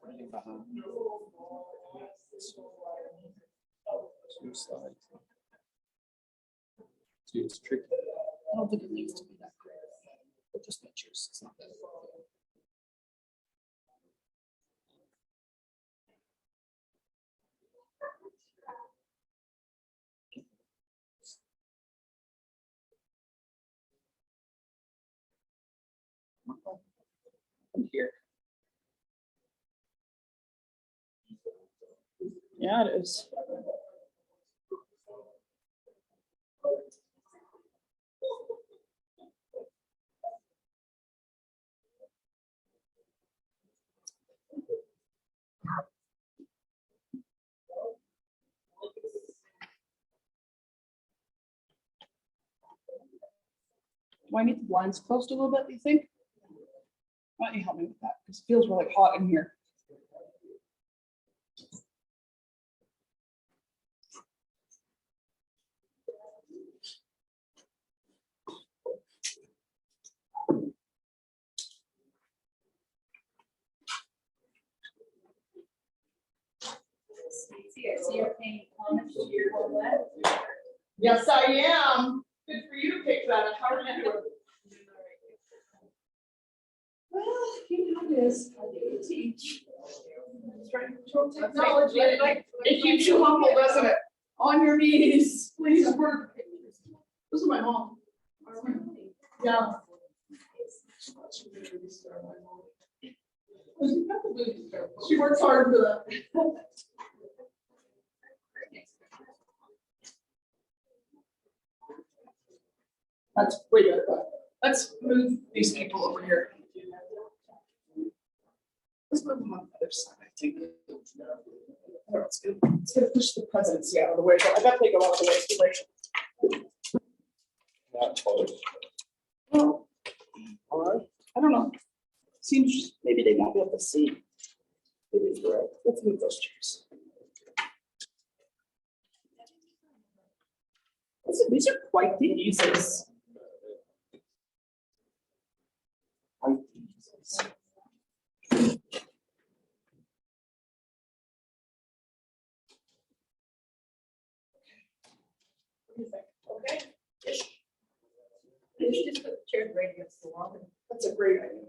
Running behind. 2 slides. See, it's tricky. I don't think it needs to be that great. But just pictures. It's not that. Here. Yeah, it is. Do I need the blinds closed a little bit, do you think? Why don't you help me with that? Because it feels really hot in here. Stacey, I see you're paying homage to your whole Yes, I am. Good for you to pick that up. How are you doing? Well, you know it is. I do teach. Technology. It keeps you humble, doesn't it? On your knees, please work. This is my mom. Yeah. She works hard for that. That's way better. Let's move these people over here. Let's move them on the other side, I think. Let's gonna push the presidency out of the way, but I bet they go out of the way too late. Not close. Well, all right. I don't know. Seems maybe they won't be able to see. Maybe you're right. Let's move those chairs. Listen, these are quite the eases. Quite the eases. Okay. You should just put the chairs right against the wall. That's a great idea.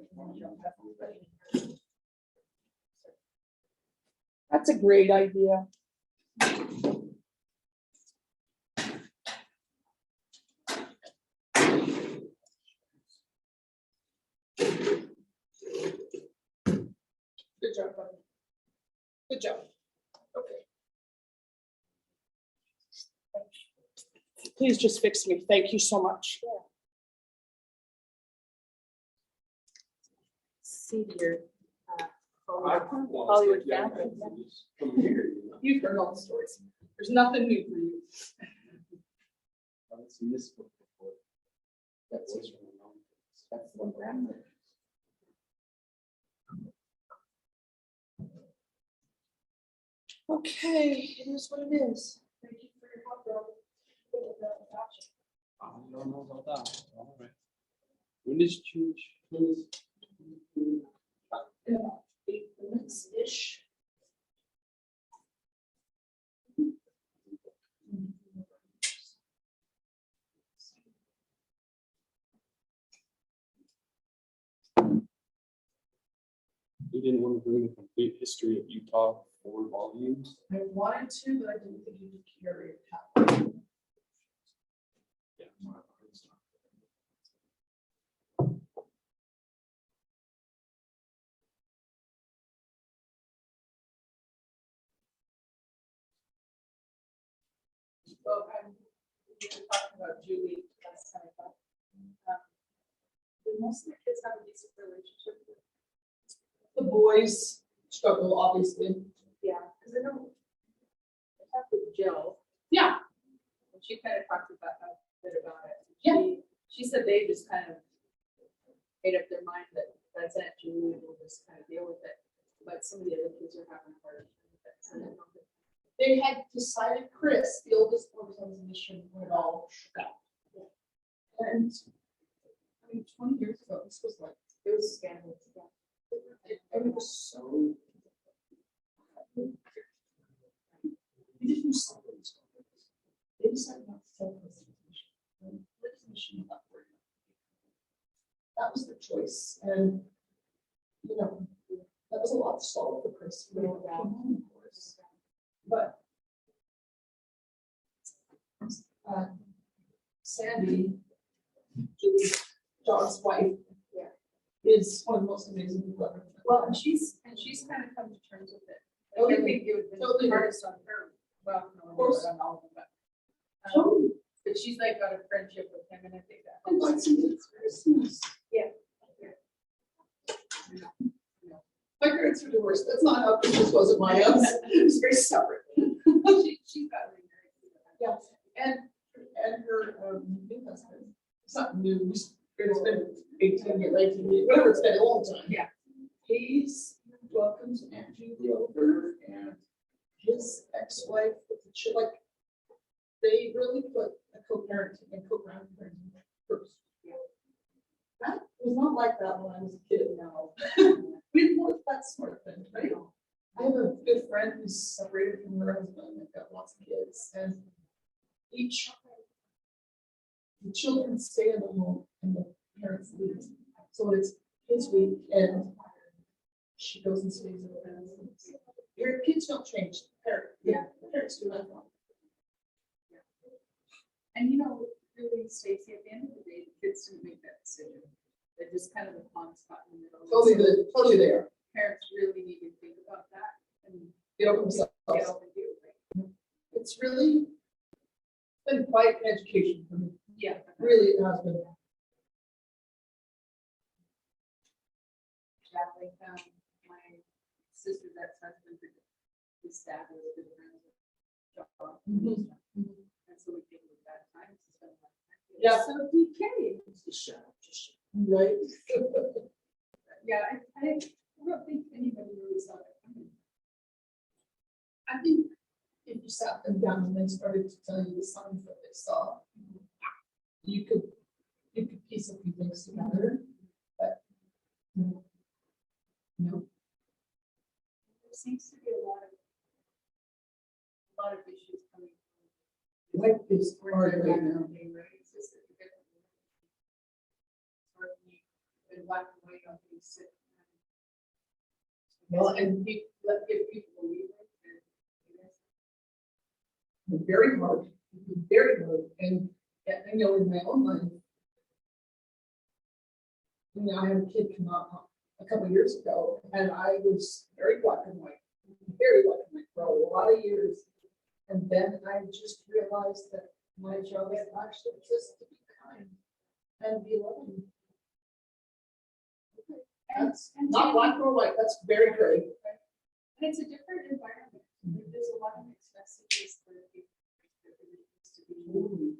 That's a great idea. Good job, buddy. Good job. Okay. Please just fix me. Thank you so much. See your Hollywood family. You've heard all the stories. There's nothing new for you. I haven't seen this book before. That's the one grandmother. Okay, it is what it is. Thank you for your help, Rob. I don't know about that. All right. When is church? In about 8 minutes-ish. You didn't want to bring the complete history of Utah 4 volumes? I wanted to, but I didn't think you could carry it. Yeah. Well, we were talking about Julie last time. Do most of the kids have a decent relationship with? The boys struggle, obviously. Yeah, because I know I talked with Jill, Yeah, and she kind of talked about a bit about it. Yeah. She said they just kind of made up their mind that that's Aunt Julie and we'll just kind of deal with it. But some of the other kids are having a hard time with it. So I don't know if they had decided Chris, the oldest one, was on his mission when it all shook out. And I mean, 20 years ago, this was like, it was scandalous. Yeah. it was so They decided not to sell presentation. Litigation upward. That was their choice, and you know, that was a lot to swallow for Chris. You know, of course. But Sandy, Julie's John's wife, is one of the most amazing people ever. Well, and she's kind of come to terms with it. Like, I think it would have been Totally. the hardest on her. Well, no, Of course. on all of them, but. Totally. But she's like got a friendship with him, and I think that. Oh, that's Christmas. Yeah. My parents were divorced. That's not how Christmas was at my house. It was very separate. She's got remarried. Yeah, and her new husband, it's not new, it's been 18 years, 19 years, whatever, it's been a long time. Yeah. He's welcomed Aunt Julie over, and his ex-wife, like, they really put a co-parenting and co-grandparenting first. That was not like that when I was a kid. No. We didn't want that sort of thing, right? I have a good friend who's separated from her husband and got lots of kids, and the children stay in the home and the parents leave. So it's his week, and she goes and stays with her parents. Your kids don't change. The parents do not. And you know, really, Stacey, at the end of the day, the kids didn't make that decision. They're just kind of a pawn spot in the middle. Totally there. Parents really need to think about that and Get over themselves. get over you. Right? It's really been quite an education for me. Yeah. Really, it has been. Yeah, like my sister's ex-husband, his dad was a good friend with John. And so we think it was bad times to spend a lot of time together. Yeah. So DK, just shut up, just shut up. Right. Yeah, I don't think anybody really saw that coming. I think if you sat them down and they started to tell you the signs that they saw, you could piece a few things together. But no. There seems to be a lot of issues coming. Life is hard right now. Right? It's just that you get in black and white on things. Well, And give people believe it. Very hard, very hard, and you know, in my own life, you know, I had a kid come out a couple of years ago, and I was very black and white for a lot of years, and then I just realized that my job is actually just to be kind and be loving. That's not black or white. That's very gray. And it's a different environment. There's a lot of mixed messages that people to be.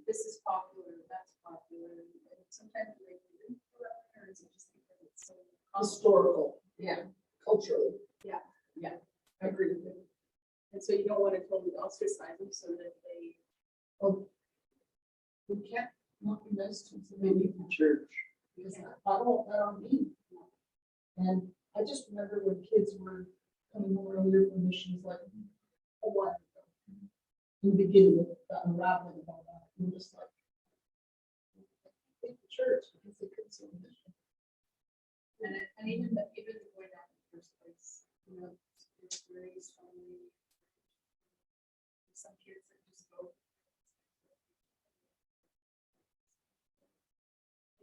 This is popular, that's popular, and sometimes they do parents just because it's so Historical, yeah, culturally. Yeah. I agree with you. and so you don't want to totally ostracize them so that they. Oh, we can't not be nice to them, so they leave the church, because I don't want that on me. And I just remember when kids were coming home earlier from missions, like a while ago. In the beginning of that unraveling of all that, and just like, take the church, because they couldn't see the mission. And even going down in the first place, you know, it's very strongly. Some kids that just go.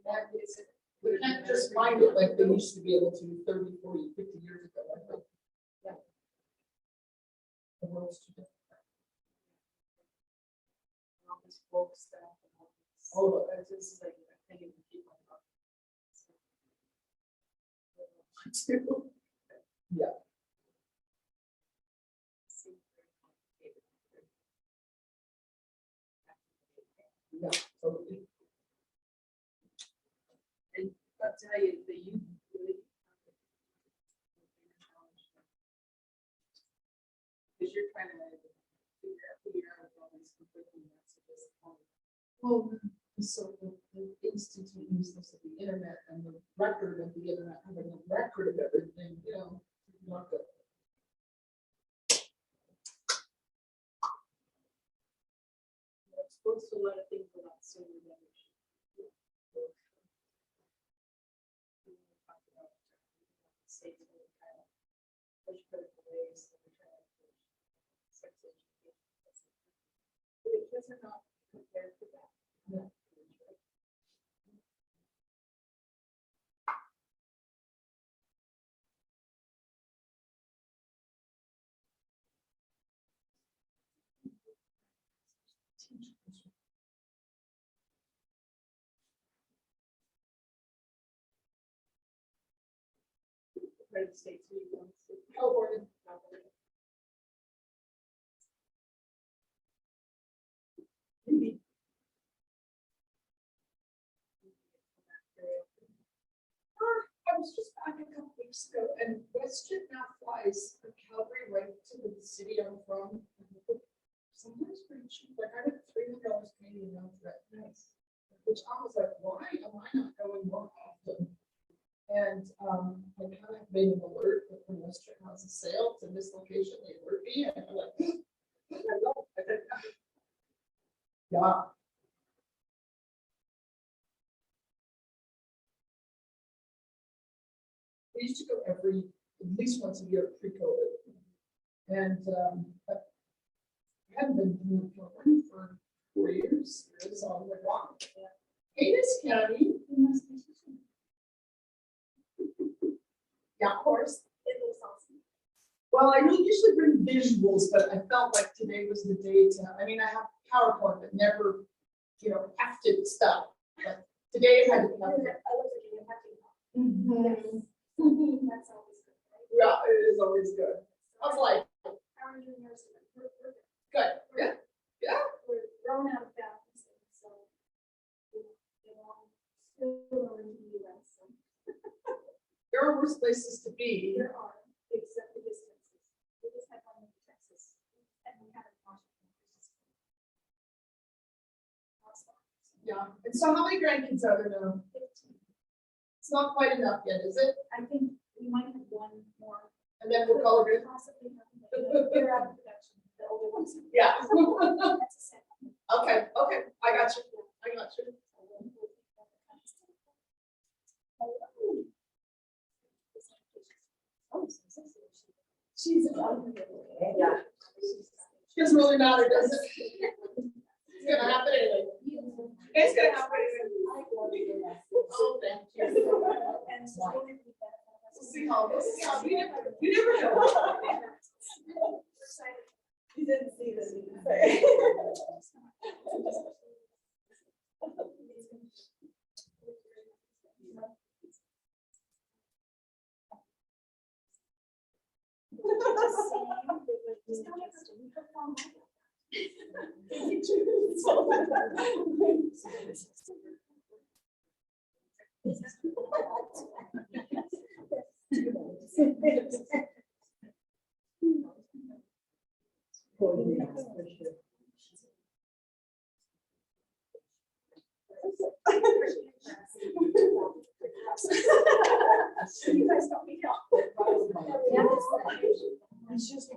That is it. We can't just find it like they used to be able to 30, 40, 50 years ago. I think. Yeah. The world's too different. All this folk stuff. And all this. Oh, This is like a thing that people talk about. too. Yeah. Yeah, totally. And I'll tell you, the youth really. Because you're trying to figure out all these conflicting messages. Well, so the instantaneousness of the internet and the record of the internet, having a record of everything, you know, not good. Supposed to let a thing go out sooner than we should. We talked about states really kind of push critical ways that we're trying to push sex education. But the kids are not prepared for that. Yeah. United States, we want to. California. Maybe. I was just back a couple weeks ago and WestJet now flies from Calgary right to the city I'm from. Sometimes pretty cheap, like I went $300 Canadian round trip. Nice. Which I was like, why am I not going more often? And I kind of made an alert that when WestJet has a sale to this location, they alert me, and I'm like, yeah. We used to go at least once a year pre-COVID. And I haven't been doing California for 4 years. So I'm like, wow. Hey, this county. Yeah, of course. It looks awesome. Well, I don't usually bring visuals, but I felt like today was the day to, I mean, I have PowerPoint, but never, hefted stuff. But today I had to have it. I look like you have to. Mhm. That's always good, right? Yeah, it is always good. I was like, How are you doing yours? We're good. Yeah. Yeah. we're growing out of balance, and so, still learning to do that, so. There are worse places to be. There are, except the distances. We just had one in Texas, and we had it in Washington. Yeah. And so how many grandkids are there now? 15. It's not quite enough yet, is it? I think we might have one more. And then we'll call it good. Possibly, they're out of production, the older ones. Yeah. That's a set. Okay. I got you. She's a Yeah. It doesn't really matter, does it? It's gonna happen anyway. It's gonna happen anyway. Oh, thank you. And so We'll see how this is. We never know. You didn't see this. You guys don't need help. It's just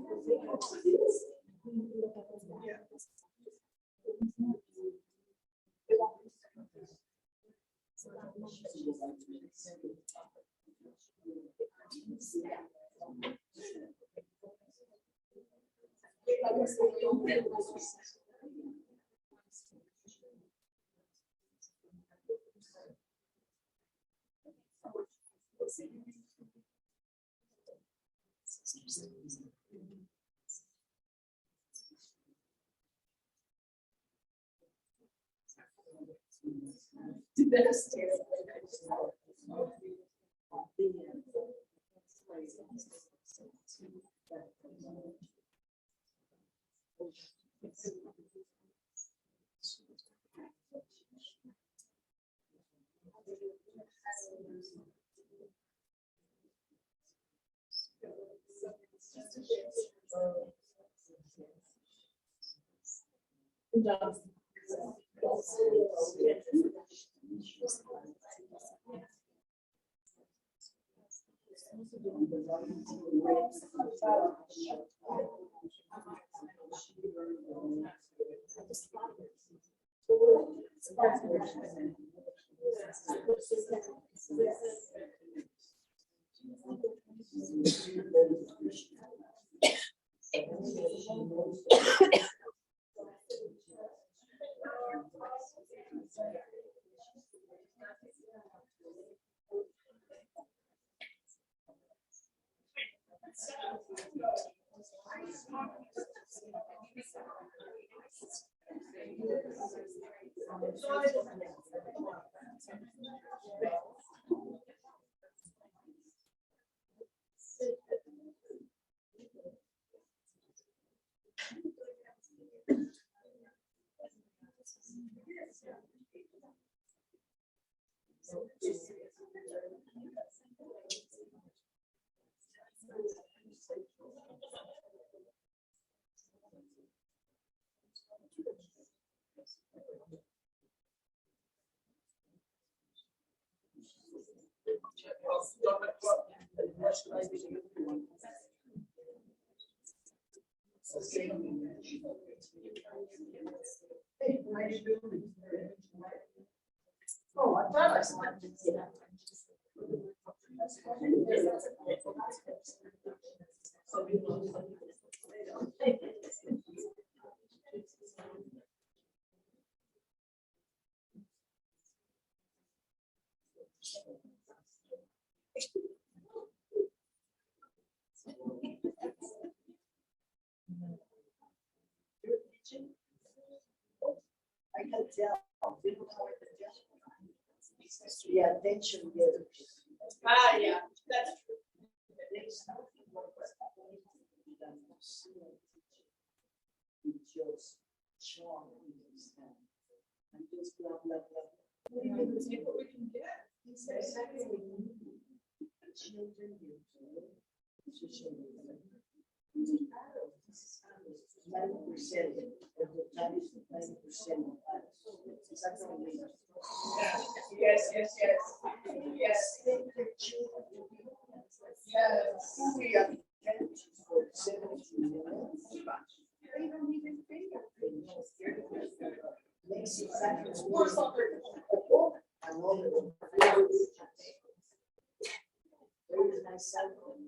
Oh, I thought I saw it. I can tell. Yeah, they should get it. Ah, yeah, that's true. Just strong in his hand. And just blah, blah, blah. We can take what we can get. He says, Children, you know, children. 90% of the time, 90%. Exactly. yes, yes, yes. Yes. Yes. We are for 17 minutes. They don't even think of things. Makes exactly worse. I know that. There is my cell phone.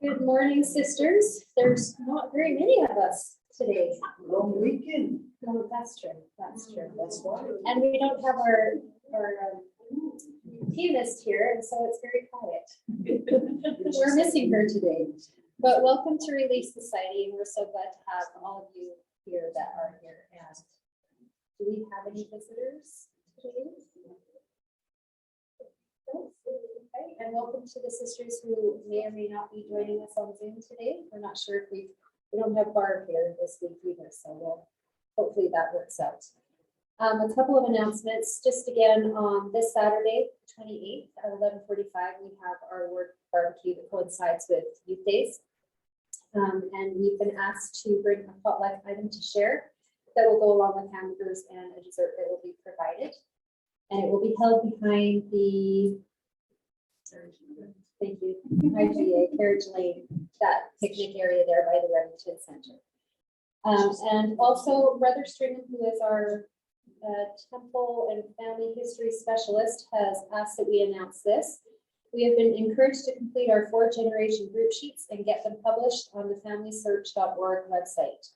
Good morning, sisters. There's not very many of us today. Long weekend. No, that's true. That's true. That's why. And we don't have our pianist here, and so it's very quiet. We're missing her today. But welcome to Relief Society, and we're so glad to have all of you here that are here. And do we have any visitors today? Okay, and welcome to the sisters who may or may not be joining us on Zoom today. We're not sure if we don't have Barb here this week either, so hopefully that works out. A couple of announcements. Just again, on this Saturday, 28th at 11:45, we have our work barbecue that coincides with Youth Days. And we've been asked to bring a potluck item to share that will go along with hamburgers and a dessert that will be provided. And it will be held behind the, thank you, behind the carriage lane, that picnic area there by the Remington Center. And also Brother Stringham, who is our temple and family history specialist, has asked that we announce this. We have been encouraged to complete our 4th-generation group sheets and get them published on the FamilySearch.org website.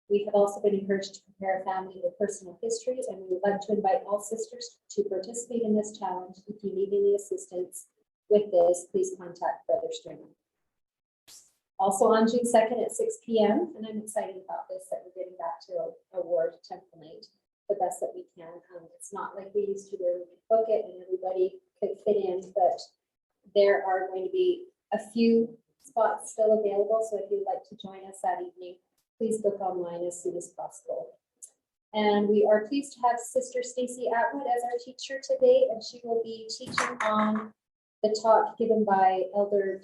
We have also been encouraged to prepare a family with personal histories, and we would like to invite all sisters to participate in this challenge. If you need any assistance with this, please contact Brother Stringham. Also on June 2nd at 6 p.m., and I'm excited about this, that we're getting back to a ward temple night the best that we can. It's not like we used to where we could book it and everybody could fit in, but there are going to be a few spots still available. So if you'd like to join us that evening, please book online as soon as possible. And we are pleased to have Sister Stacey Atwood as our teacher today, and she will be teaching on the talk given by Elder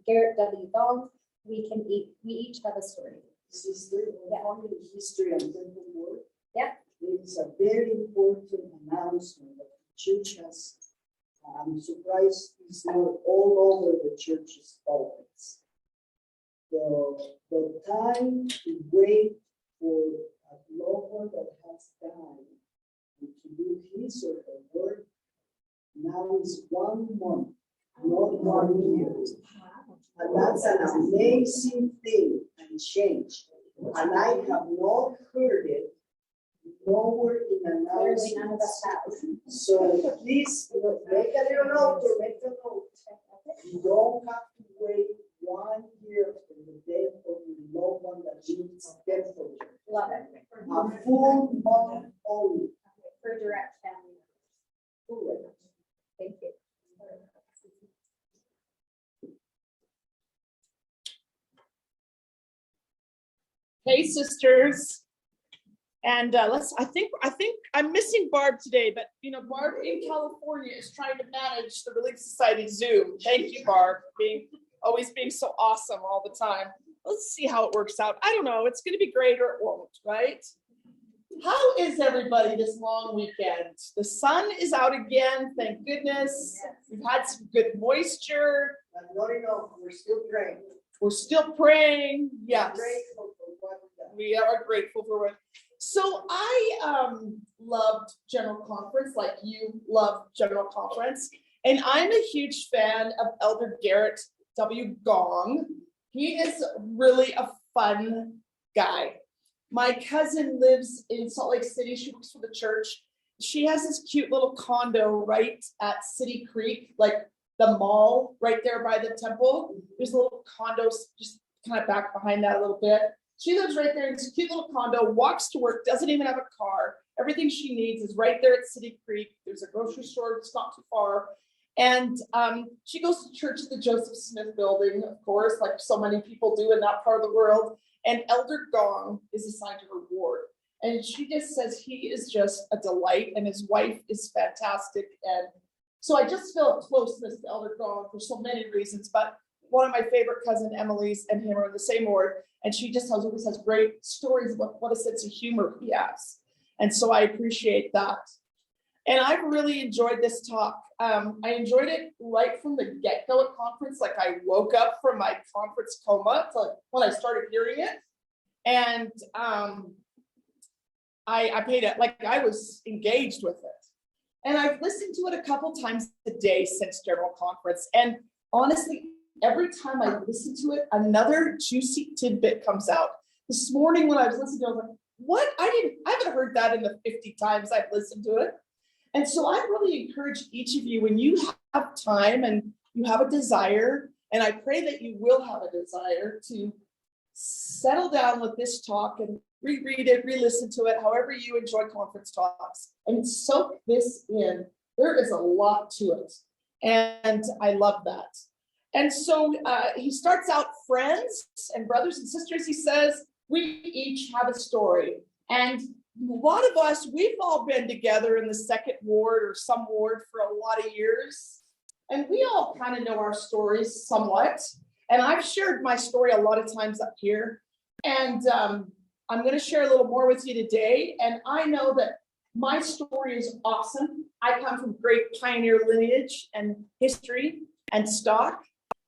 Garrett W. Gong. We each have a story. Sister, on the history of temple work. Yeah. It is a very important announcement that the church has. I'm surprised it's not all over the church's pulpits. The time to wait for a loved one that has died and to do his or her work now is 1 month, not 1 year. And that's an amazing thing and change. And I have not heard it nowhere in Clearly none of announcements. us have. So please make a little note or make a note. You don't have to wait 1 year for the death of your loved one that needs death for you. Love it. A full month only. For direct family. Correct. Thank you. Hey, sisters. And I think I'm missing Barb today, but Barb in California is trying to manage the Relief Society Zoom. Thank you, Barb, always being so awesome all the time. Let's see how it works out. I don't know. It's going to be great or it won't, right? How is everybody this long weekend? The sun is out again, thank goodness. We've had some good moisture. But not enough. We're still praying. We're still praying. Yes. Grateful for what we've done. We are grateful for it. So I loved General Conference, like you love General Conference. And I'm a huge fan of Elder Garrett W. Gong. He is really a fun guy. My cousin lives in Salt Lake City. She works for the church. She has this cute little condo right at City Creek, like the mall right there by the temple. There's a little condo just kind of back behind that a little bit. She lives right there in this cute little condo, walks to work, doesn't even have a car. Everything she needs is right there at City Creek. There's a grocery store that's not too far. And she goes to church at the Joseph Smith building, of course, like so many people do in that part of the world. And Elder Gong is assigned to her ward. And she just says he is just a delight and his wife is fantastic. And so I just feel a closeness to Elder Gong for so many reasons. But one of my favorite cousin Emily's and him are in the same ward. And she just always has great stories about what a sense of humor he has. And so I appreciate that. And I've really enjoyed this talk. I enjoyed it right from the get-go at conference. Like I woke up from my conference coma when I started hearing it. And I paid it, like I was engaged with it. And I've listened to it a couple times a day since General Conference. And honestly, every time I listen to it, another juicy tidbit comes out. This morning when I was listening to it, I was like, what? I haven't heard that in the 50 times I've listened to it. And so I really encourage each of you, when you have time and you have a desire, and I pray that you will have a desire to settle down with this talk and reread it, re-listen to it, however you enjoy conference talks, and soak this in. There is a lot to it. And I love that. And so he starts out, friends and brothers and sisters, he says, we each have a story. And a lot of us, we've all been together in the second ward or some ward for a lot of years. And we all kind of know our stories somewhat. And I've shared my story a lot of times up here. And I'm going to share a little more with you today. And I know that my story is awesome. I come from great pioneer lineage and history and stock.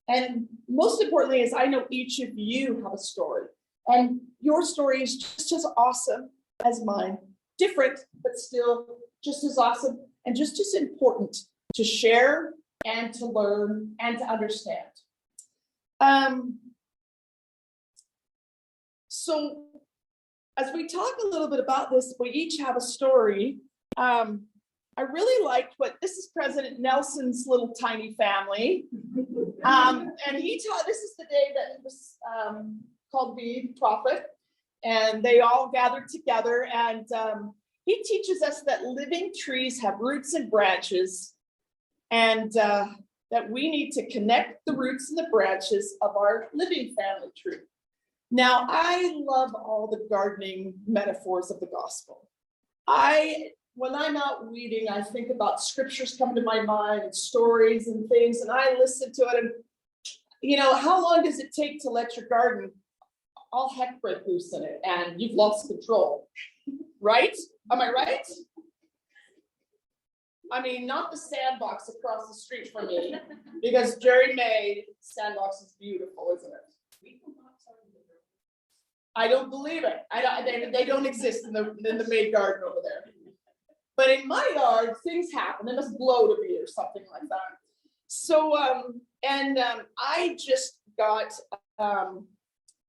And most importantly is I know each of you have a story. And your story is just as awesome as mine. Different, but still just as awesome and just as important to share and to learn and to understand. So as we talk a little bit about this, we each have a story. I really liked what this is President Nelson's little tiny family. And he taught, this is the day that he was called the prophet, and they all gathered together. And he teaches us that living trees have roots and branches, and that we need to connect the roots and the branches of our living family tree. Now, I love all the gardening metaphors of the gospel. When I'm out weeding, I think about scriptures come to my mind and stories and things, and I listen to it. And, you know, how long does it take to let your garden all heck break loose in it and you've lost control, right? Am I right? I mean, not the sandbox across the street from me, because Jerry May sandbox is beautiful, isn't it? I don't believe it. They don't exist in the May garden over there. But in my yard, things happen. They must blow to me or something like that. So, I just got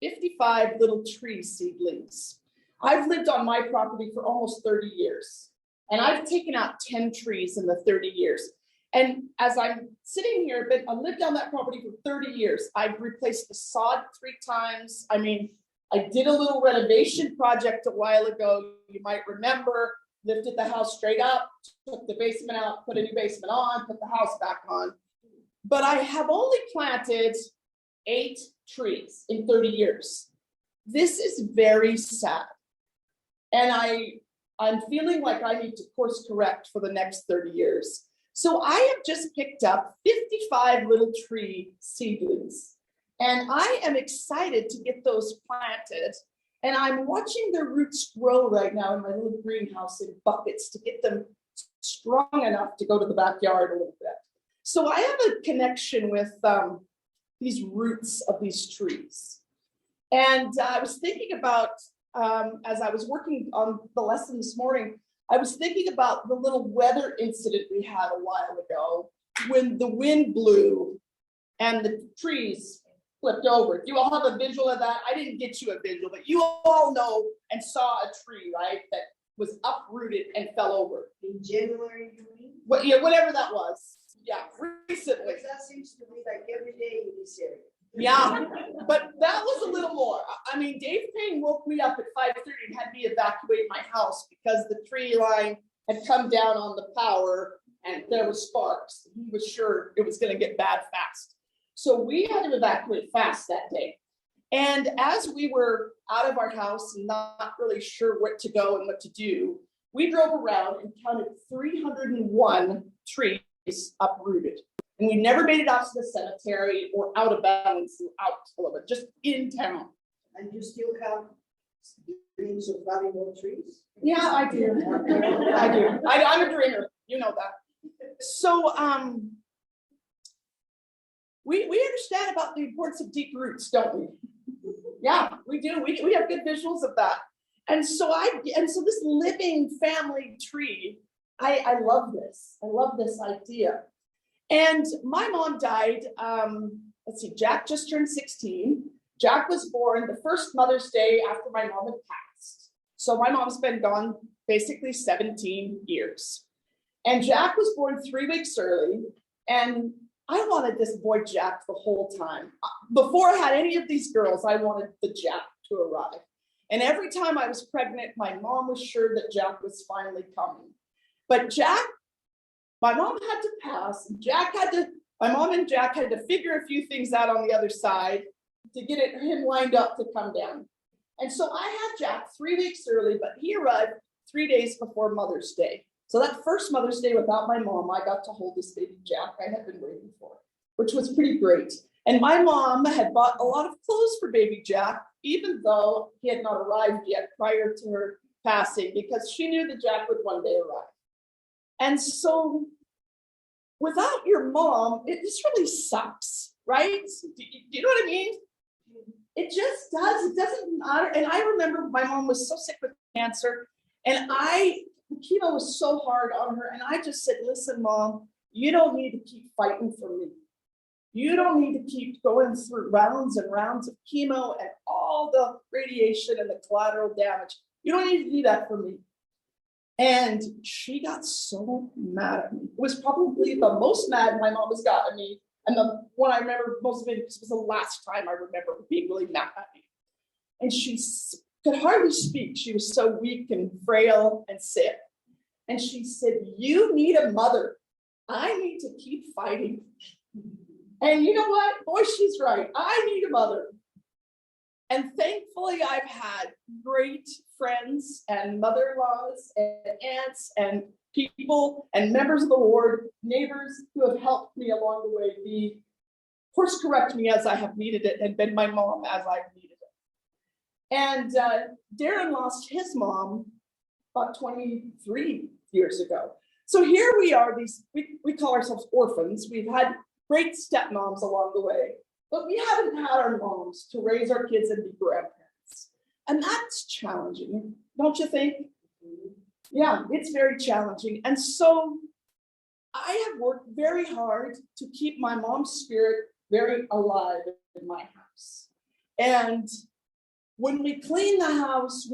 55 little tree seedlings. I've lived on my property for almost 30 years. And I've taken out 10 trees in the 30 years. And as I'm sitting here, I lived on that property for 30 years. I've replaced the sod 3 times. I mean, I did a little renovation project a while ago. You might remember, lifted the house straight up, took the basement out, put a new basement on, put the house back on. But I have only planted 8 trees in 30 years. This is very sad. And I'm feeling like I need to course correct for the next 30 years. So I have just picked up 55 little tree seedlings. And I am excited to get those planted. And I'm watching their roots grow right now in my little greenhouse in buckets to get them strong enough to go to the backyard a little bit. So I have a connection with these roots of these trees. And I was thinking about, as I was working on the lesson this morning, I was thinking about the little weather incident we had a while ago when the wind blew and the trees flipped over. Do you all have a visual of that? I didn't get you a visual, but you all know and saw a tree, right, that was uprooted and fell over. In January, you mean? Yeah, whatever that was. Yeah, recently. That seems to be like every day in this area. Yeah, but that was a little more. I mean, Dave Payne woke me up at 5:30 and had me evacuate my house because the tree line had come down on the power and there were sparks. He was sure it was going to get bad fast. So we had to evacuate fast that day. And as we were out of our house and not really sure where to go and what to do, we drove around and counted 301 trees uprooted. And we never made it out to the cemetery or out of bounds, out a little bit, just in town. And you still have dreams of valuable trees? Yeah, I do. I do. I'm a dreamer. You know that. So we understand about the importance of deep roots, don't we? Yeah, we do. We have good visuals of that. And so this living family tree, I love this. I love this idea. And my mom died, let's see, Jack just turned 16. Jack was born the first Mother's Day after my mom had passed. So my mom's been gone basically 17 years. And Jack was born 3 weeks early. And I wanted this boy Jack the whole time. Before I had any of these girls, I wanted the Jack to arrive. And every time I was pregnant, my mom was sure that Jack was finally coming. But Jack, my mom had to pass. My mom and Jack had to figure a few things out on the other side to get him lined up to come down. And so I had Jack 3 weeks early, but he arrived 3 days before Mother's Day. So that first Mother's Day without my mom, I got to hold this baby Jack I had been waiting for, which was pretty great. And my mom had bought a lot of clothes for baby Jack, even though he had not arrived yet prior to her passing, because she knew that Jack would one day arrive. And so without your mom, it just really sucks, right? Do you know what I mean? It just does. It doesn't matter. And I remember my mom was so sick with cancer, and the chemo was so hard on her. And I just said, listen, Mom, you don't need to keep fighting for me. You don't need to keep going through rounds and rounds of chemo and all the radiation and the collateral damage. You don't need to do that for me. And she got so mad at me. It was probably the most mad my mom has gotten at me. And the one I remember most of it because it was the last time I remember being really mad at me. And she could hardly speak. She was so weak and frail and sick. And she said, you need a mother. I need to keep fighting. And you know what? Boy, she's right. I need a mother. And thankfully, I've had great friends and mother-in-laws and aunts and people and members of the ward, neighbors who have helped me along the way course correct me as I have needed it and been my mom as I've needed it. And Darren lost his mom about 23 years ago. So here we are, we call ourselves orphans. We've had great stepmoms along the way, but we haven't had our moms to raise our kids and be grandparents. And that's challenging, don't you think? Yeah, it's very challenging. And so I have worked very hard to keep my mom's spirit very alive in my house. And when we clean the house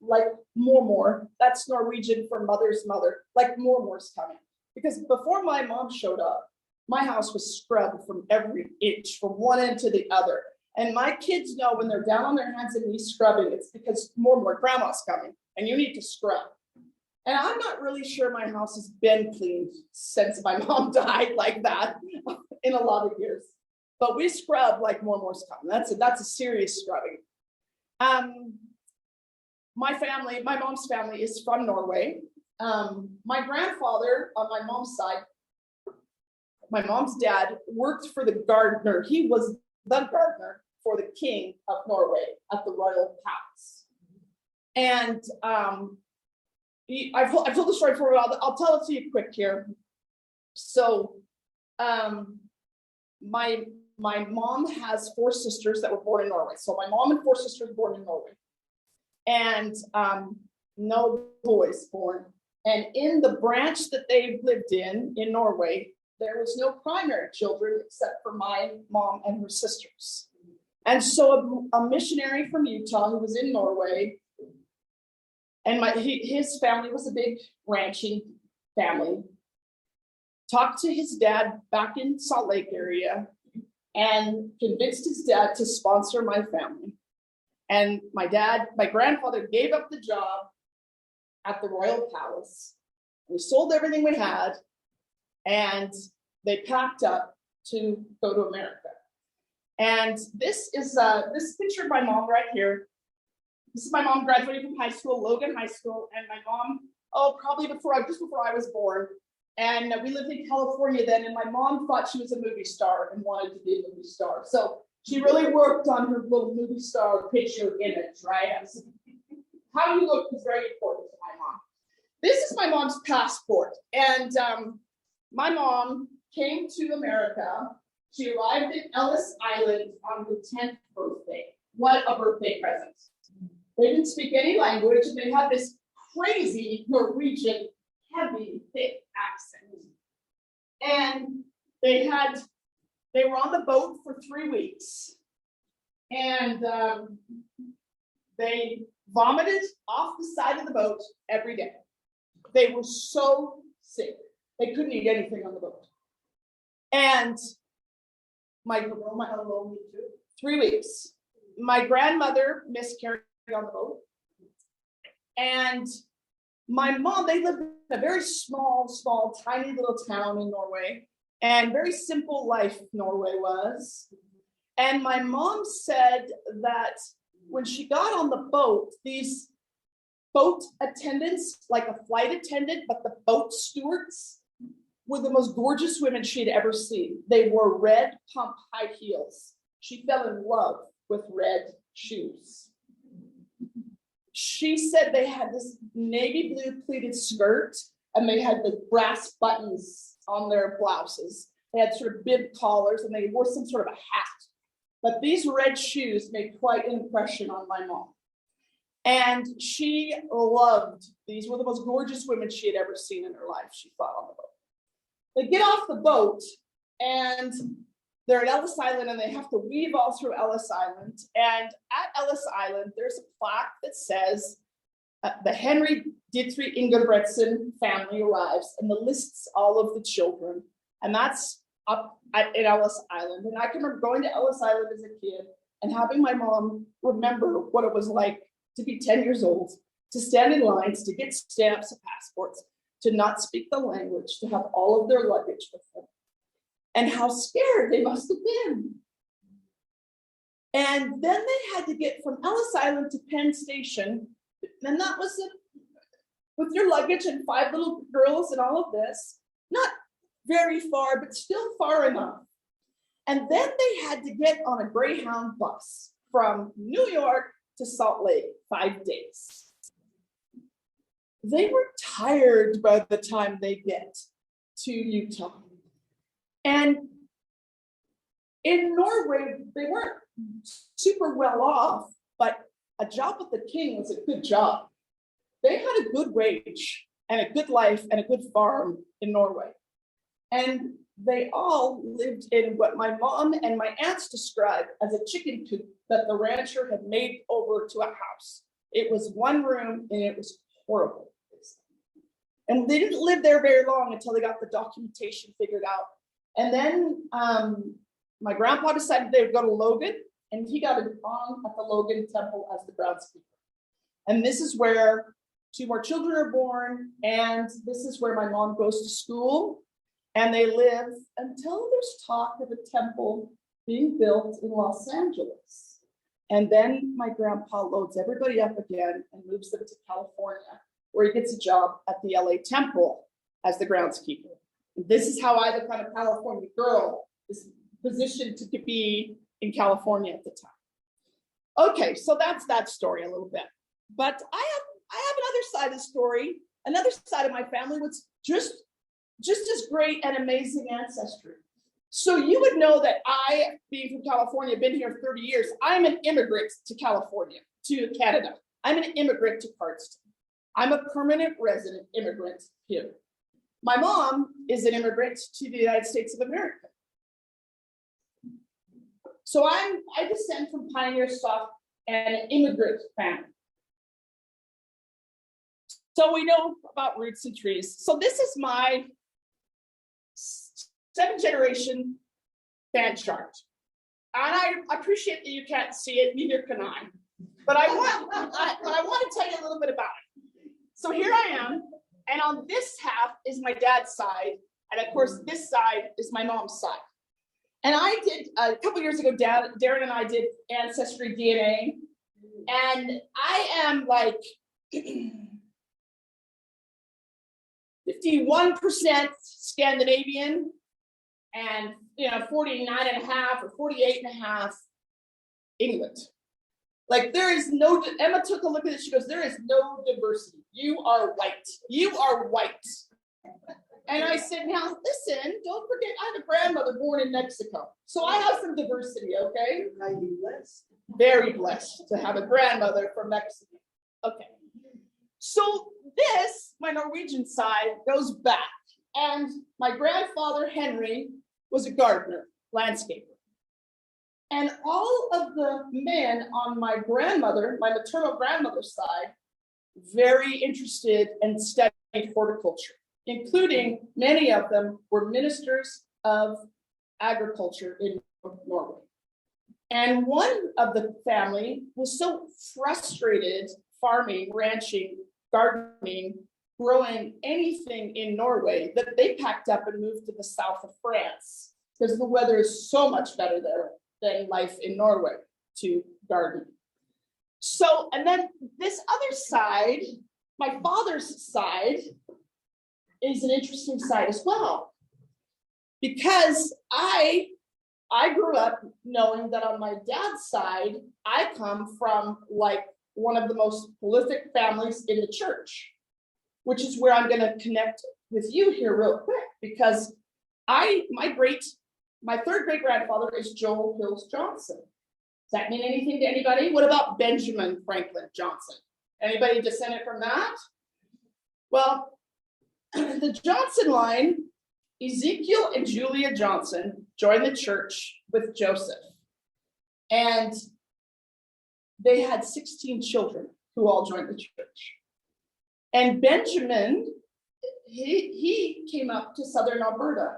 like Mormor. That's Norwegian for mother's mother, like Mormor's coming. Because before my mom showed up, my house was scrubbed from every inch, from one end to the other. And my kids know when they're down on their hands and knees scrubbing, it's because Mormor, grandma's coming, and you need to scrub. And I'm not really sure my house has been cleaned since my mom died like that in a lot of years. But we scrub like Mormor's coming. That's a serious scrubbing. My mom's family is from Norway. My grandfather on my mom's side, my mom's dad, worked for the gardener. He was the gardener for the king of Norway at the royal palace. And I've told the story before, but I'll tell it to you quick here. So my mom has 4 sisters that were born in Norway. So my mom and 4 sisters born in Norway. And no boys born. And in the branch that they lived in Norway, there was no primary children except for my mom and her sisters. And so a missionary from Utah who was in Norway, and his family was a big ranching family, talked to his dad back in Salt Lake area and convinced his dad to sponsor my family. And my grandfather gave up the job at the royal palace. We sold everything we had, and they packed up to go to America. And this is this picture of my mom right here. This is my mom graduating from high school, Logan High School, and my mom, probably just before I was born. And we lived in California then, and my mom thought she was a movie star and wanted to be a movie star. So she really worked on her little movie star picture image, right? How you look is very important to my mom. This is my mom's passport. And my mom came to America. She arrived in Ellis Island on her 10th birthday. What a birthday present. They didn't speak any language, and they had this crazy Norwegian, heavy, thick accent. And they were on the boat for 3 weeks. And they vomited off the side of the boat every day. They were so sick. They couldn't eat anything on the boat. And my 3 weeks. My grandmother miscarried on the boat. And my mom, they lived in a very small, tiny little town in Norway. And very simple life Norway was. And my mom said that when she got on the boat, these boat attendants, like a flight attendant, but the boat stewards, were the most gorgeous women she had ever seen. They wore red pump high heels. She fell in love with red shoes. She said they had this navy blue pleated skirt and they had the brass buttons on their blouses. They had sort of bib collars and they wore some sort of a hat. But these red shoes made quite an impression on my mom. And she loved, these were the most gorgeous women she had ever seen in her life, she thought, on the boat. They get off the boat and they're at Ellis Island and they have to weave all through Ellis Island. And at Ellis Island, there's a plaque that says, the Henry Dietrich Ingebretson family arrives, and the lists all of the children. And that's up at Ellis Island. And I can remember going to Ellis Island as a kid and having my mom remember what it was like to be 10 years old, to stand in lines, to get stamps of passports, to not speak the language, to have all of their luggage with them. And how scared they must have been. And then they had to get from Ellis Island to Penn Station, and that was it, with your luggage and 5 little girls and all of this, not very far, but still far enough. And then they had to get on a Greyhound bus from New York to Salt Lake, 5 days. They were tired by the time they get to Utah. And in Norway, they weren't super well off, but a job with the king was a good job. They had a good wage and a good life and a good farm in Norway. And they all lived in what my mom and my aunts described as a chicken coop that the rancher had made over to a house. It was one room and it was horrible. And they didn't live there very long until they got the documentation figured out. And then my grandpa decided they would go to Logan, and he got a job at the Logan Temple as the groundskeeper. And this is where 2 more children are born, and this is where my mom goes to school, and they live until there's talk of a temple being built in Los Angeles. And then my grandpa loads everybody up again and moves them to California, where he gets a job at the LA Temple as the groundskeeper. This is how I, the kind of California girl, is positioned to be in California at the time. Okay, so that's that story a little bit. But I have another side of the story, another side of my family, which just as great and amazing ancestry. So you would know that I, being from California, been here 30 years, I'm an immigrant to California, to Canada. I'm an immigrant to Cardston. I'm a permanent resident immigrant here. My mom is an immigrant to the United States of America. So I descend from pioneer stock and an immigrant family. So we know about roots and trees. So this is my 7th generation band chart. And I appreciate that you can't see it, neither can I. But I want to tell you a little bit about it. So here I am, and on this half is my dad's side, and of course this side is my mom's side. And I did, a couple years ago, Darren and I did Ancestry DNA, and I am like 51% Scandinavian, and 49.5 or 48.5 England. Like there is no, Emma took a look at it, she goes, there is no diversity. You are white. You are white. And I said, now listen, don't forget I have a grandmother born in Mexico. So I have some diversity, okay? Are you blessed? Very blessed to have a grandmother from Mexico. Okay. So this, my Norwegian side, goes back. And my grandfather, Henry, was a gardener, landscaper. And all of the men on my grandmother, my maternal grandmother's side, very interested and studied horticulture, including many of them were ministers of agriculture in Norway. And one of the family was so frustrated farming, ranching, gardening, growing anything in Norway that they packed up and moved to the south of France because the weather is so much better there than life in Norway to garden. So, and then this other side, my father's side, is an interesting side as well. because I grew up knowing that on my dad's side, I come from like one of the most prolific families in the church, which is where I'm going to connect with you here real quick, because my third great grandfather is Joel Hills Johnson. Does that mean anything to anybody? What about Benjamin Franklin Johnson? Anybody descended from that? Well, the Johnson line, Ezekiel and Julia Johnson joined the church with Joseph. And they had 16 children who all joined the church. And Benjamin, he came up to southern Alberta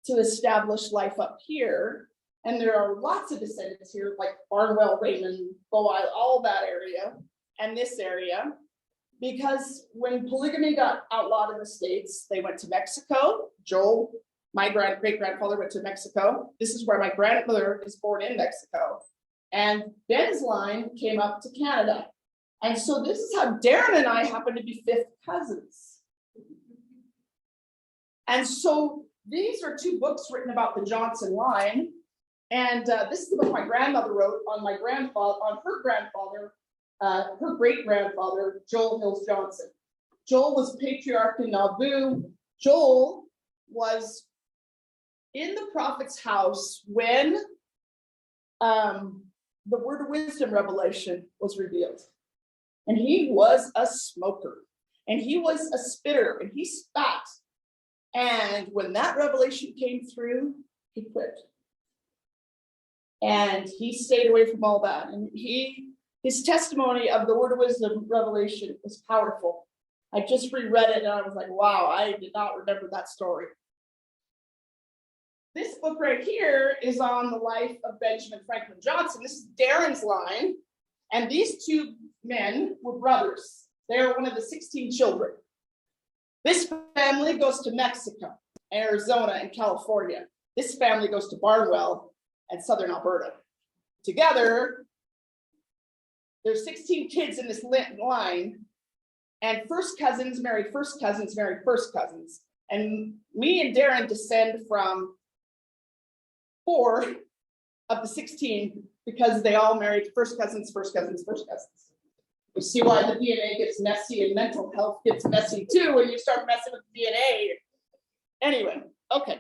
to establish life up here. And there are lots of descendants here, like Barnwell, Raymond, Bow Isle, all that area, and this area. Because when polygamy got outlawed in the States, they went to Mexico. Joel, my great-grandfather, went to Mexico. This is where my grandmother is born, in Mexico. And Ben's line came up to Canada. And so this is how Darren and I happen to be fifth cousins. And so these are two books written about the Johnson line. And this is the book my grandmother wrote on my grandfather, on her grandfather, her great-grandfather, Joel Hills Johnson. Joel was patriarch in Nauvoo. Joel was in the prophet's house when the word of wisdom revelation was revealed. And he was a smoker, and he was a spitter, and he spat. And when that revelation came through, he quit. And he stayed away from all that. And his testimony of the word of wisdom revelation was powerful. I just reread it and I was like, wow, I did not remember that story. This book right here is on the life of Benjamin Franklin Johnson. This is Darren's line. And these two men were brothers. They are one of the 16 children. This family goes to Mexico, Arizona, and California. This family goes to Barnwell and southern Alberta. Together, there's 16 kids in this line, and first cousins marry first cousins marry first cousins. And me and Darren descend from 4 of the 16 because they all married first cousins, first cousins, first cousins. You see why the DNA gets messy and mental health gets messy too when you start messing with the DNA. Anyway, okay.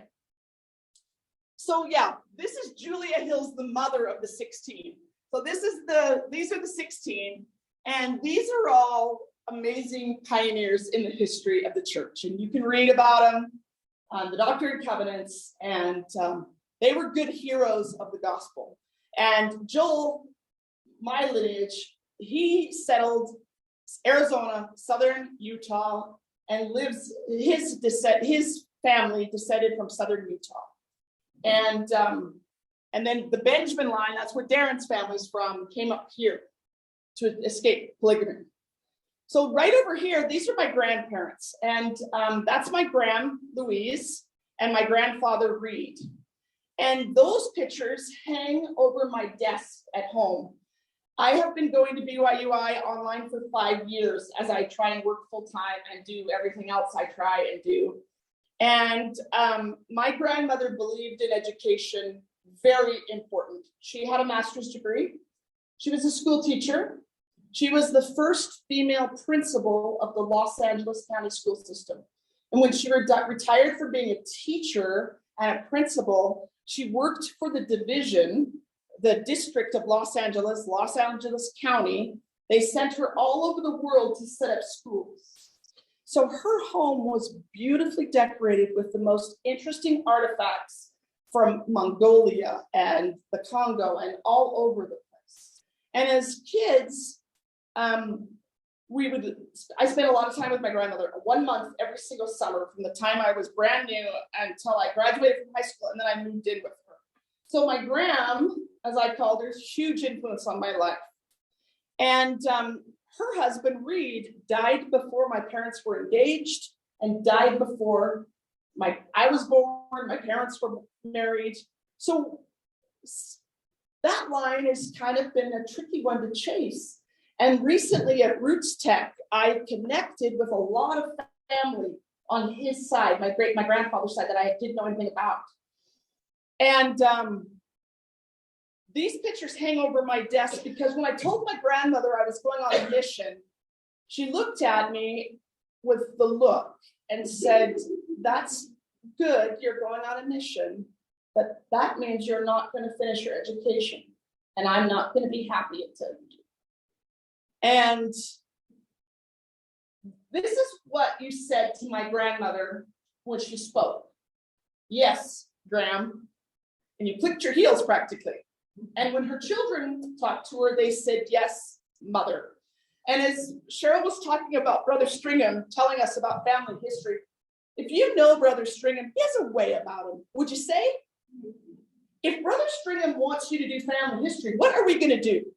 So yeah, this is Julia Hills, the mother of the 16. So these are the 16, and these are all amazing pioneers in the history of the church. And you can read about them on the Doctrine and Covenants, and they were good heroes of the gospel. And Joel, my lineage, he settled Arizona, southern Utah, and lives, his family descended from southern Utah. And then the Benjamin line, that's where Darren's family's from, came up here to escape polygamy. So right over here, these are my grandparents. And that's my gran, Louise, and my grandfather, Reed. And those pictures hang over my desk at home. I have been going to BYUI online for 5 years as I try and work full time and do everything else I try and do. And my grandmother believed in education, very important. She had a master's degree. She was a school teacher. She was the first female principal of the Los Angeles County school system. And when she retired from being a teacher and a principal, she worked for the division, the district of Los Angeles County. They sent her all over the world to set up schools. So her home was beautifully decorated with the most interesting artifacts from Mongolia and the Congo and all over the place. And as kids, I spent a lot of time with my grandmother, 1 month every single summer from the time I was brand new until I graduated from high school, and then I moved in with her. So my gram, as I called her, huge influence on my life. And her husband, Reed, died before my parents were engaged and died before I was born, my parents were married. So that line has kind of been a tricky one to chase. And recently at Roots Tech, I connected with a lot of family on his side, my grandfather's side, that I didn't know anything about. And these pictures hang over my desk because when I told my grandmother I was going on a mission, she looked at me with the look and said, "That's good, you're going on a mission, but that means you're not going to finish your education. And I'm not going to be happy until you do." And this is what you said to my grandmother when she spoke. "Yes, Gram." And you clicked your heels practically. And when her children talked to her, they said, "Yes, mother." And as Cheryl was talking about Brother Stringham telling us about family history, if you know Brother Stringham, he has a way about him. Would you say? If Brother Stringham wants you to do family history, what are we going to do?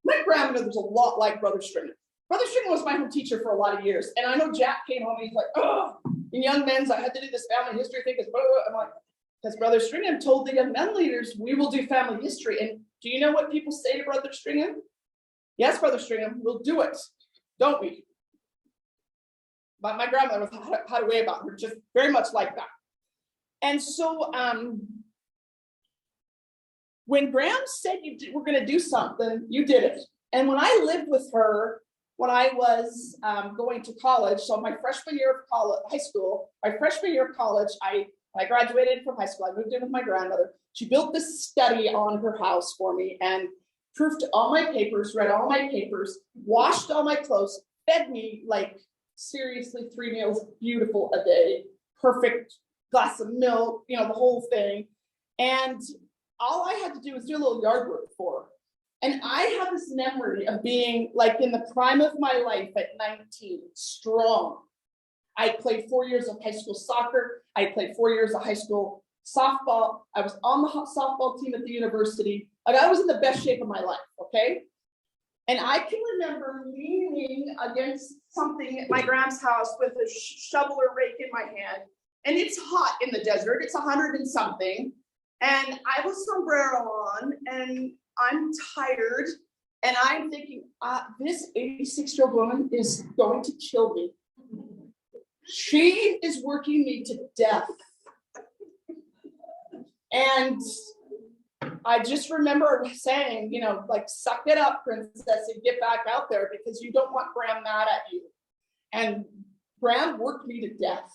My grandmother was a lot like Brother Stringham. Brother Stringham was my home teacher for a lot of years. And I know Jack came home and he's like, "Oh, in young men's, I had to do this family history thing." I'm like, because Brother Stringham told the young men leaders, "We will do family history." And do you know what people say to Brother Stringham? "Yes, Brother Stringham, we'll do it, don't we?" But my grandmother had a way about her, just very much like that. And so when Graham said we're going to do something, you did it. And when I lived with her, when I was going to college, so my freshman year of college, high school, I graduated from high school, I moved in with my grandmother. She built this study on her house for me and proofed all my papers, read all my papers, washed all my clothes, fed me like seriously 3 meals, beautiful a day, perfect glass of milk, the whole thing. And all I had to do was do a little yard work for her. And I have this memory of being like in the prime of my life at 19, strong. I played 4 years of high school soccer. I played 4 years of high school softball. I was on the softball team at the university. Like I was in the best shape of my life, okay? And I can remember leaning against something at my grand's house with a shovel or rake in my hand. And it's hot in the desert. It's 100 and something. And I have a sombrero on and I'm tired. And I'm thinking, this 86-year-old woman is going to kill me. She is working me to death. And I just remember saying, suck it up, princess, and get back out there because you don't want Graham mad at you. And Graham worked me to death.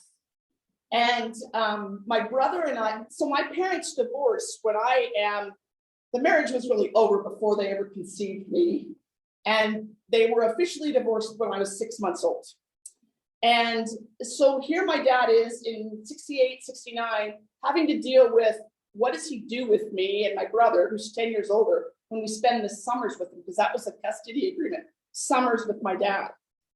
And my brother and I, so my parents divorced when the marriage was really over before they ever conceived me. And they were officially divorced when I was 6 months old. And so here my dad is in 68, 69, having to deal with what does he do with me and my brother, who's 10 years older, when we spend the summers with him, because that was a custody agreement, summers with my dad.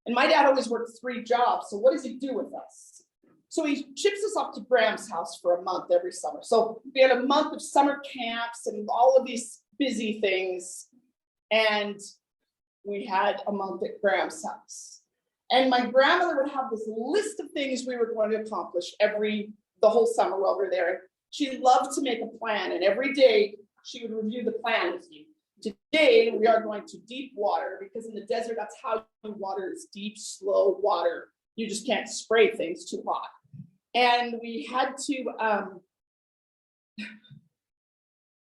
And my dad always worked 3 jobs. So what does he do with us? So he ships us up to Graham's house for a month every summer. So we had a month of summer camps and all of these busy things. And we had a month at Graham's house. And my grandmother would have this list of things we were going to accomplish the whole summer while we were there. She loved to make a plan, and every day she would review the plan with you. Today, we are going to deep water, because in the desert, that's how you water is deep, slow water. You just can't spray things too hot. And we had to,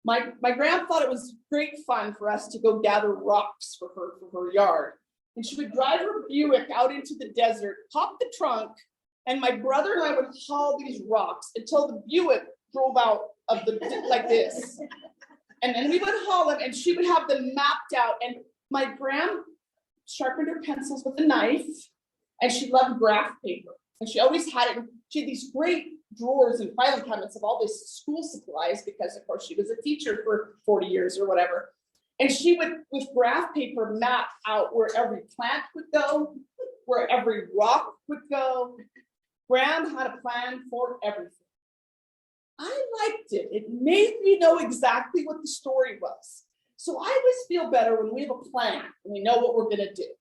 my grandma thought it was great fun for us to go gather rocks for her yard. And she would drive her Buick out into the desert, pop the trunk, and my brother and I would haul these rocks until the Buick drove out of like this. And then we would haul them and she would have them mapped out. And my grandma sharpened her pencils with a knife and she loved graph paper. And she always had it. She had these great drawers and filing cabinets of all this school supplies because of course she was a teacher for 40 years or whatever. And she would, with graph paper, map out where every plant would go, where every rock would go. Graham had a plan for everything. I liked it. It made me know exactly what the story was. So I always feel better when we have a plan and we know what we're going to do.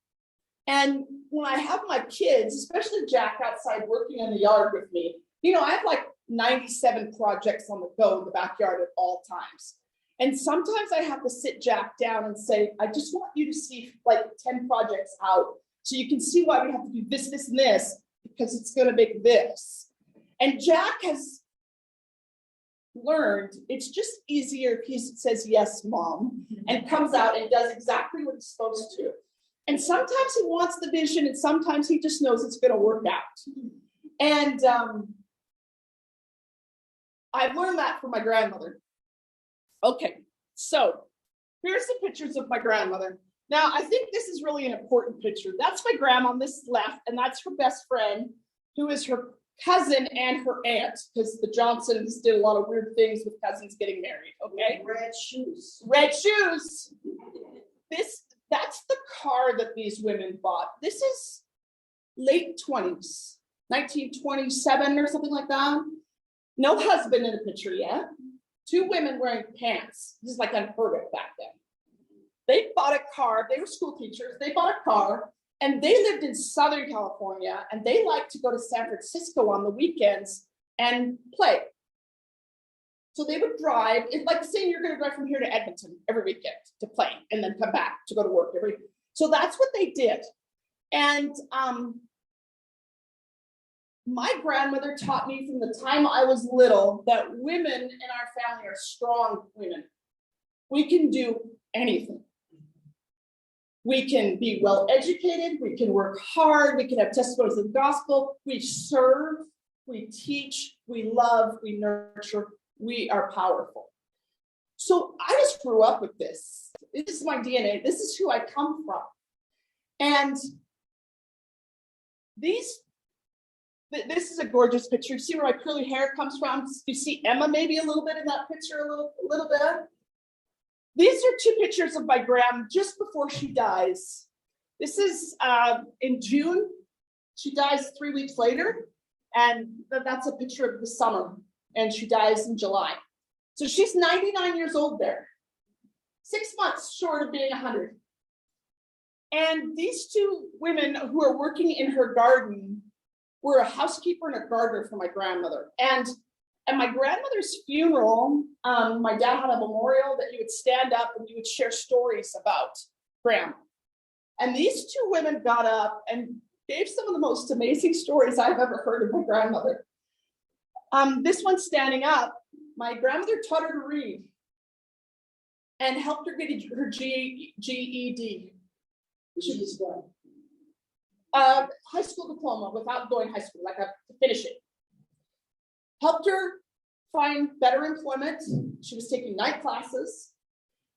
And when I have my kids, especially Jack outside working in the yard with me, I have like 97 projects on the go in the backyard at all times. And sometimes I have to sit Jack down and say, I just want you to see like 10 projects out so you can see why we have to do this, this, and this, because it's going to make this. And Jack has learned it's just easier if he says, yes, mom, and comes out and does exactly what he's supposed to. And sometimes he wants the vision, and sometimes he just knows it's going to work out. And I've learned that from my grandmother. Okay, so here's the pictures of my grandmother. Now, I think this is really an important picture. That's my grandma on this left, and that's her best friend, who is her cousin and her aunt, because the Johnsons did a lot of weird things with cousins getting married, okay? Red shoes. Red shoes. That's the car that these women bought. This is late 20s, 1927 or something like that. No husband in the picture yet. 2 women wearing pants. This is like unheard of back then. They bought a car. They were school teachers. They bought a car, and they lived in Southern California, and they liked to go to San Francisco on the weekends and play. So they would drive. It's like saying you're going to drive from here to Edmonton every weekend to play and then come back to go to work every. So that's what they did. And my grandmother taught me from the time I was little that women in our family are strong women. We can do anything. We can be well educated. We can work hard. We can have testimonies of the gospel. We serve. We teach. We love. We nurture. We are powerful. So I just grew up with this. This is my DNA. This is who I come from. And this is a gorgeous picture. You see where my curly hair comes from? You see Emma maybe a little bit in that picture, a little bit. These are 2 pictures of my grandma just before she dies. This is in June. She dies 3 weeks later. And that's a picture of the summer. And she dies in July. So she's 99 years old there. 6 months short of being 100. And these 2 women who are working in her garden were a housekeeper and a gardener for my grandmother. And at my grandmother's funeral, my dad had a memorial that he would stand up and he would share stories about grandma. And these 2 women got up and gave some of the most amazing stories I've ever heard of my grandmother. This one standing up, my grandmother taught her to read and helped her get her GED. Which is what? High school diploma without going high school, to finish it. Helped her find better employment. She was taking night classes,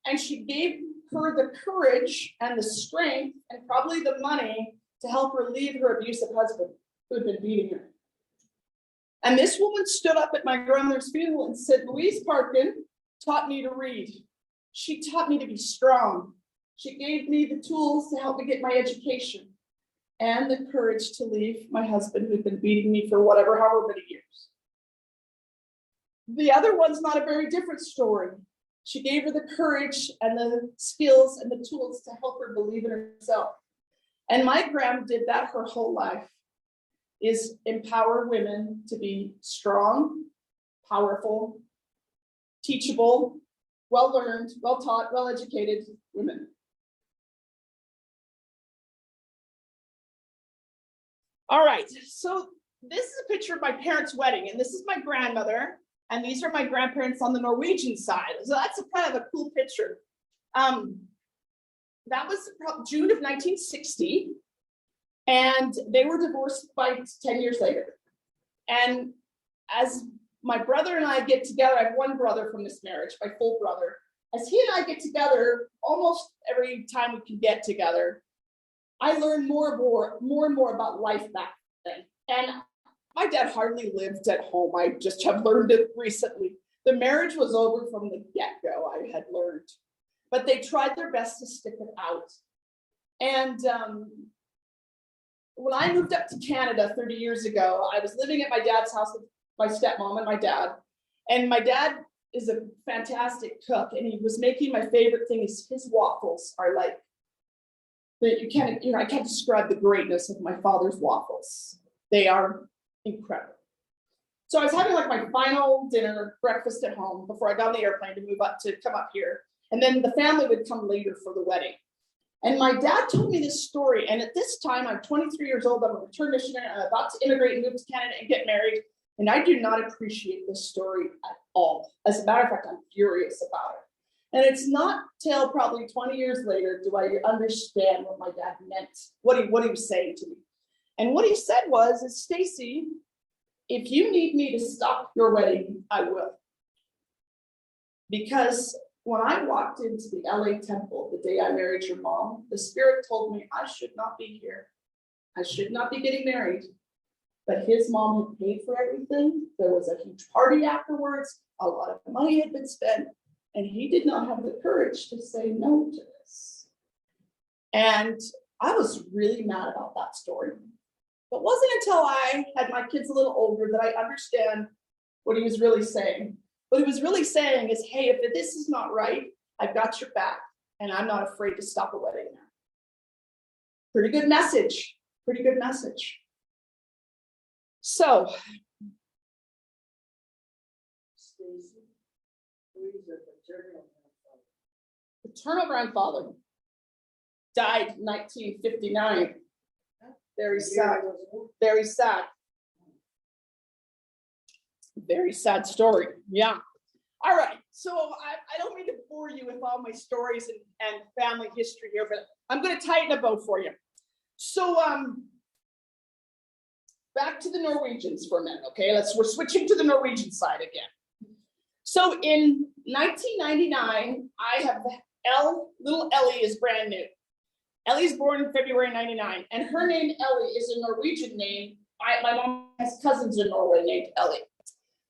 and she gave her the courage and the strength and probably the money to help her leave her abusive husband who had been beating her. And this woman stood up at my grandmother's funeral and said, Louise Parkin taught me to read. She taught me to be strong. She gave me the tools to help me get my education and the courage to leave my husband who'd been beating me for however many years. The other one's not a very different story. She gave her the courage and the skills and the tools to help her believe in herself. And my grandma did that her whole life, is empower women to be strong, powerful, teachable, well-learned, well-taught, well-educated women. All right, so this is a picture of my parents' wedding, and this is my grandmother, and these are my grandparents on the Norwegian side. So that's kind of a cool picture. That was June of 1960, and they were divorced by 10 years later. And as my brother and I get together, I have one brother from this marriage, my full brother. As he and I get together, almost every time we can get together, I learn more and more about life back then. And my dad hardly lived at home. I just have learned it recently. The marriage was over from the get-go, I had learned. But they tried their best to stick it out. And when I moved up to Canada 30 years ago, I was living at my dad's house with my stepmom and my dad. And my dad is a fantastic cook, and he was making my favorite thing is his waffles are like, I can't describe the greatness of my father's waffles. They are incredible. So I was having like my final dinner, breakfast at home before I got on the airplane to come up here. And then the family would come later for the wedding. And my dad told me this story. And at this time, I'm 23 years old. I'm a return missionary. I'm about to immigrate and move to Canada and get married. And I do not appreciate this story at all. As a matter of fact, I'm furious about it. And it's not till probably 20 years later do I understand what my dad meant, what he was saying to me. And what he said was, Stacey, if you need me to stop your wedding, I will. Because when I walked into the LA temple the day I married your mom, the Spirit told me I should not be here. I should not be getting married. But his mom had paid for everything. There was a huge party afterwards. A lot of money had been spent. And he did not have the courage to say no to this. And I was really mad about that story. But it wasn't until I had my kids a little older that I understand what he was really saying. What he was really saying is, hey, if this is not right, I've got your back, and I'm not afraid to stop a wedding now. Pretty good message. Pretty good message. So, Stacey, who is your paternal grandfather? paternal grandfather died in 1959. Very sad. Very sad. Very sad story. Yeah. All right. So I don't mean to bore you with all my stories and family history here, but I'm going to tighten a bow for you. So back to the Norwegians for a minute. Okay. We're switching to the Norwegian side again. So in 1999, I have little Ellie is brand new. Ellie's born in February 99, and her name Ellie is a Norwegian name. My mom has cousins in Norway named Ellie.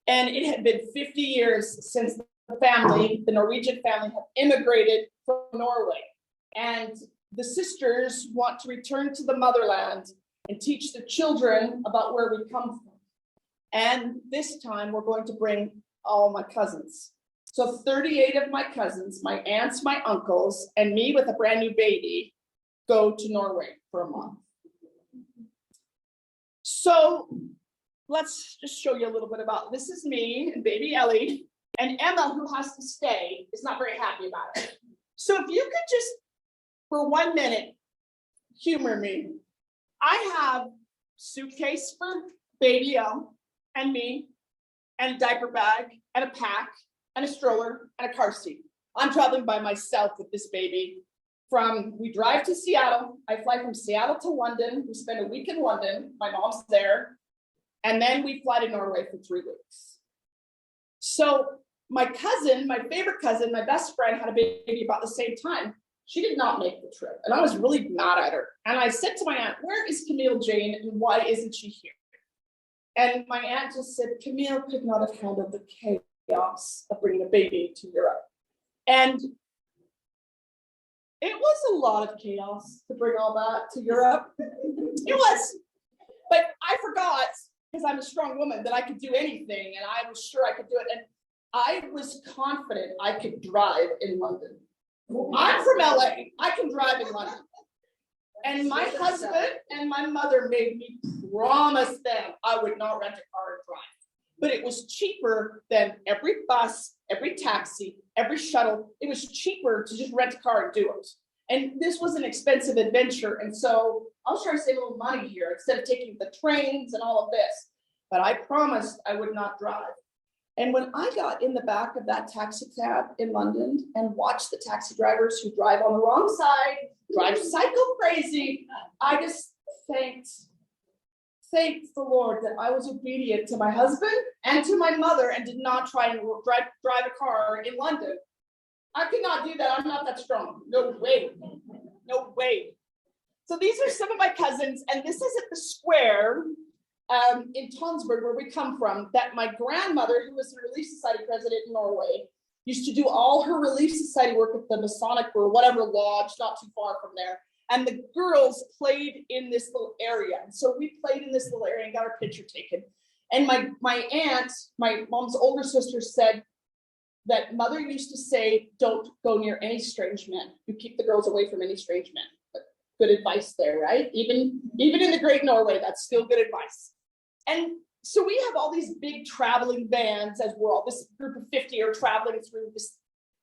And it had been 50 years since the Norwegian family, had immigrated from Norway. And the sisters want to return to the motherland and teach the children about where we come from. And this time we're going to bring all my cousins. So 38 of my cousins, my aunts, my uncles, and me with a brand new baby go to Norway for a month. So let's just show you a little bit about, this is me and baby Ellie, and Emma, who has to stay, is not very happy about it. So if you could just, for 1 minute, humor me. I have suitcase for baby Elle and me, and a diaper bag, and a pack, and a stroller, and a car seat. I'm traveling by myself with this baby. We drive to Seattle. I fly from Seattle to London. We spend a week in London. My mom's there. And then we fly to Norway for 3 weeks. So my cousin, my favorite cousin, my best friend, had a baby about the same time. She did not make the trip. And I was really mad at her. And I said to my aunt, where is Camille Jane and why isn't she here? And my aunt just said, Camille could not have handled the chaos of bringing a baby to Europe. And it was a lot of chaos to bring all that to Europe. It was. But I forgot, because I'm a strong woman, that I could do anything, and I was sure I could do it. And I was confident I could drive in London. I'm from LA. I can drive in London. And my husband and my mother made me promise them I would not rent a car and drive. But it was cheaper than every bus, every taxi, every shuttle. It was cheaper to just rent a car and do it. And this was an expensive adventure. And so I was trying to save a little money here instead of taking the trains and all of this. But I promised I would not drive. And when I got in the back of that taxi cab in London and watched the taxi drivers who drive on the wrong side, drive psycho crazy, I just thanked the Lord that I was obedient to my husband and to my mother and did not try and drive a car in London. I could not do that. I'm not that strong. No way. No way. So these are some of my cousins, and this is at the square in Tonsberg, where we come from, that my grandmother, who was the Relief Society president in Norway, used to do all her Relief Society work at the Masonic or whatever lodge, not too far from there. And the girls played in this little area. And so we played in this little area and got our picture taken. And my aunt, my mom's older sister, said that mother used to say, don't go near any strange men. You keep the girls away from any strange men. But good advice there, right? Even in the great Norway, that's still good advice. And so we have all these big traveling vans as we're all, this group of 50 are traveling through this,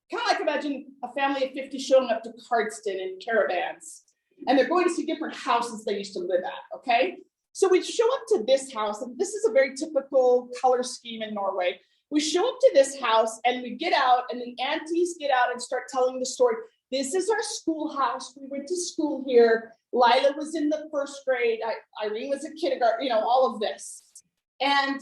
kind of like imagine a family of 50 showing up to Cardston in caravans. And they're going to see different houses they used to live at, okay? So we show up to this house, and this is a very typical color scheme in Norway. We show up to this house and we get out, and the aunties get out and start telling the story. This is our schoolhouse. We went to school here. Lila was in the first grade. Irene was in kindergarten, you know, all of this. And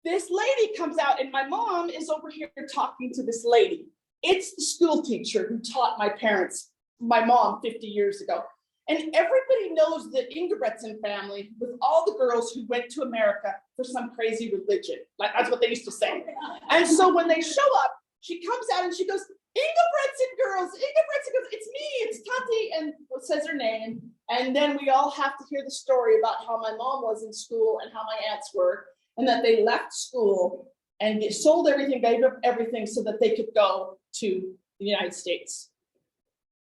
this lady comes out, and my mom is over here talking to this lady. It's the school teacher who taught my mom 50 years ago. And everybody knows the Ingebretson family with all the girls who went to America for some crazy religion. Like, that's what they used to say. And so when they show up, she comes out and she goes, Ingebretson girls, it's me, it's Tati, and says her name. And then we all have to hear the story about how my mom was in school and how my aunts were, and that they left school and they sold everything, gave up everything so that they could go to the United States.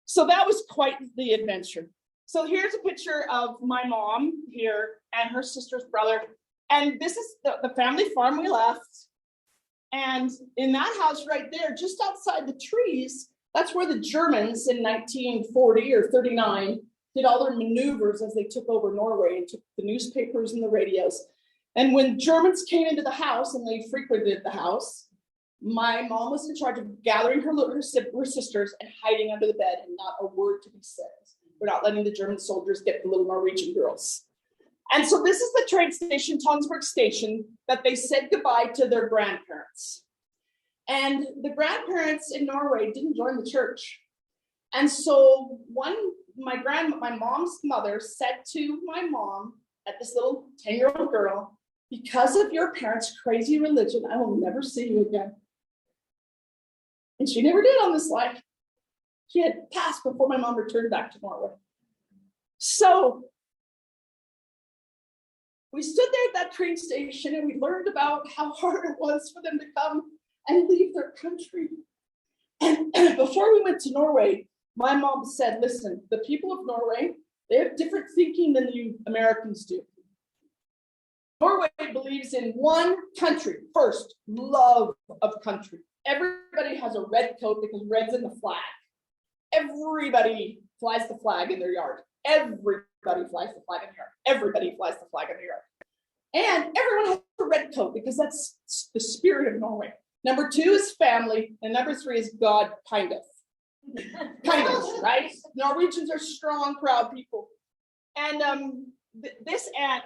So that was quite the adventure. So here's a picture of my mom here and her sister's brother. And this is the family farm we left. And in that house right there, just outside the trees, that's where the Germans in 1940 or 39 did all their maneuvers as they took over Norway and took the newspapers and the radios. And when Germans came into the house and they frequented the house, my mom was in charge of gathering her sisters and hiding under the bed, and not a word to be said. We're not letting the German soldiers get the little Norwegian girls. And so this is the train station, Tonsberg Station, that they said goodbye to their grandparents. And the grandparents in Norway didn't join the church. And so my mom's mother said to my mom, at this little 10-year-old girl, because of your parents' crazy religion, I will never see you again. And she never did on this life. She had passed before my mom returned back to Norway. So we stood there at that train station and we learned about how hard it was for them to come and leave their country. And before we went to Norway, my mom said, listen, the people of Norway, they have different thinking than you Americans do. Norway believes in one country first, love of country. Everybody has a red coat because red's in the flag. Everybody flies the flag in their yard. Everybody flies the flag in their yard. Everybody flies the flag in their yard. And everyone has a red coat because that's the spirit of Norway. Number 2 is family, and number 3 is God, kind of. Kind of, right? Norwegians are strong, proud people. And this aunt,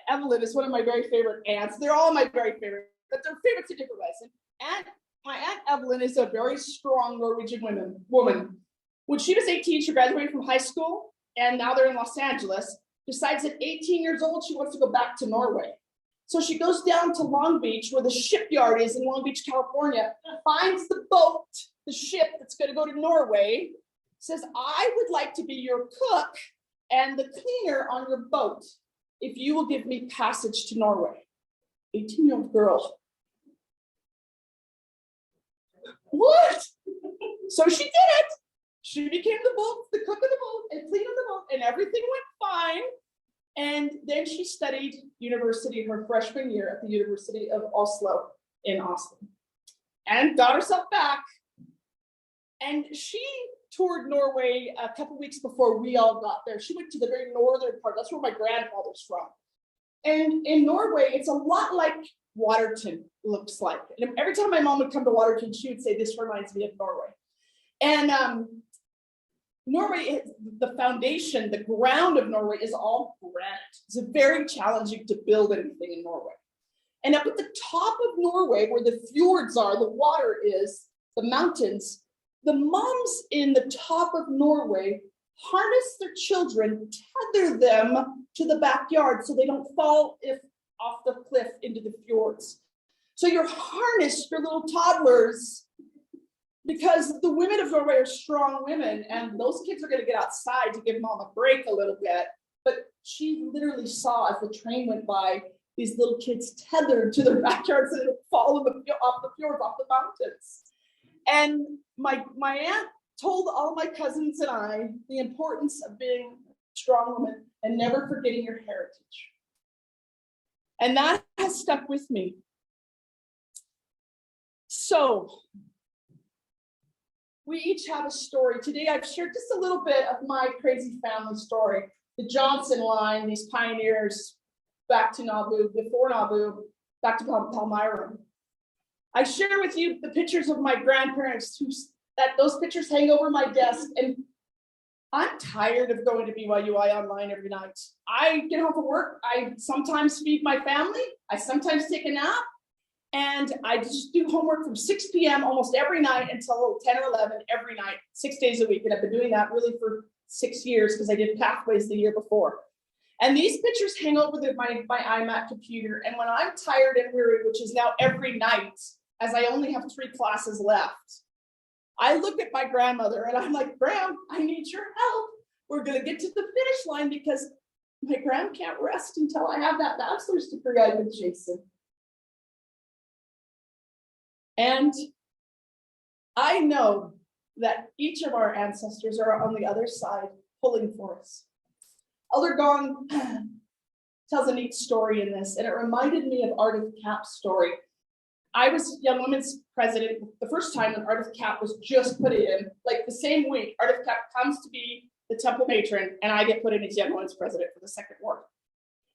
Evelyn, is one of my very favorite aunts. They're all my very favorite, but they're favorites in different ways. And my aunt Evelyn is a very strong Norwegian woman. When she was 18, she graduated from high school, and now they're in Los Angeles. Decides at 18 years old, she wants to go back to Norway. So she goes down to Long Beach, where the shipyard is in Long Beach, California, finds the boat, the ship that's going to go to Norway, says, I would like to be your cook and the cleaner on your boat if you will give me passage to Norway. 18-year-old girl. What? So she did it. She became the cook of the boat and cleaner of the boat, and everything went fine. And then she studied university her freshman year at the University of Oslo in Oslo and got herself back. And she toured Norway a couple weeks before we all got there. She went to the very northern part. That's where my grandfather's from. And in Norway, it's a lot like Waterton looks like. And every time my mom would come to Waterton, she would say, this reminds me of Norway. And Norway, the foundation, the ground of Norway is all granite. It's very challenging to build anything in Norway. And up at the top of Norway, where the fjords are, the water is, the mountains, the moms in the top of Norway harness their children, tether them to the backyard so they don't fall off the cliff into the fjords. So you're harnessed, your little toddlers, because the women of Norway are strong women, and those kids are going to get outside to give mom a break a little bit. But she literally saw, as the train went by, these little kids tethered to their backyard so they don't fall off the fjords, off the mountains. And my aunt told all my cousins and I the importance of being a strong woman and never forgetting your heritage. And that has stuck with me. So we each have a story. Today I've shared just a little bit of my crazy family story. The Johnson line, these pioneers, back to Nauvoo, before Nauvoo, back to Palmyra. I share with you the pictures of my grandparents those pictures hang over my desk, and I'm tired of going to BYUI online every night. I get home from work, I sometimes feed my family, I sometimes take a nap, and I just do homework from 6 p.m. almost every night until 10 or 11 every night, 6 days a week. And I've been doing that really for 6 years because I did Pathways the year before. And these pictures hang over my iMac computer. And when I'm tired and weary, which is now every night, as I only have 3 classes left, I look at my grandmother and I'm like, Gram, I need your help. We're going to get to the finish line because my Gram can't rest until I have that bachelor's degree I've been chasing. And I know that each of our ancestors are on the other side pulling for us. Elder Gong tells a neat story in this, and it reminded me of Art of Cap's story. I was Young Women's president the first time when Art of Cap was just put in, like the same week, Art of Cap comes to be the temple matron, and I get put in as Young Women's president for the second ward.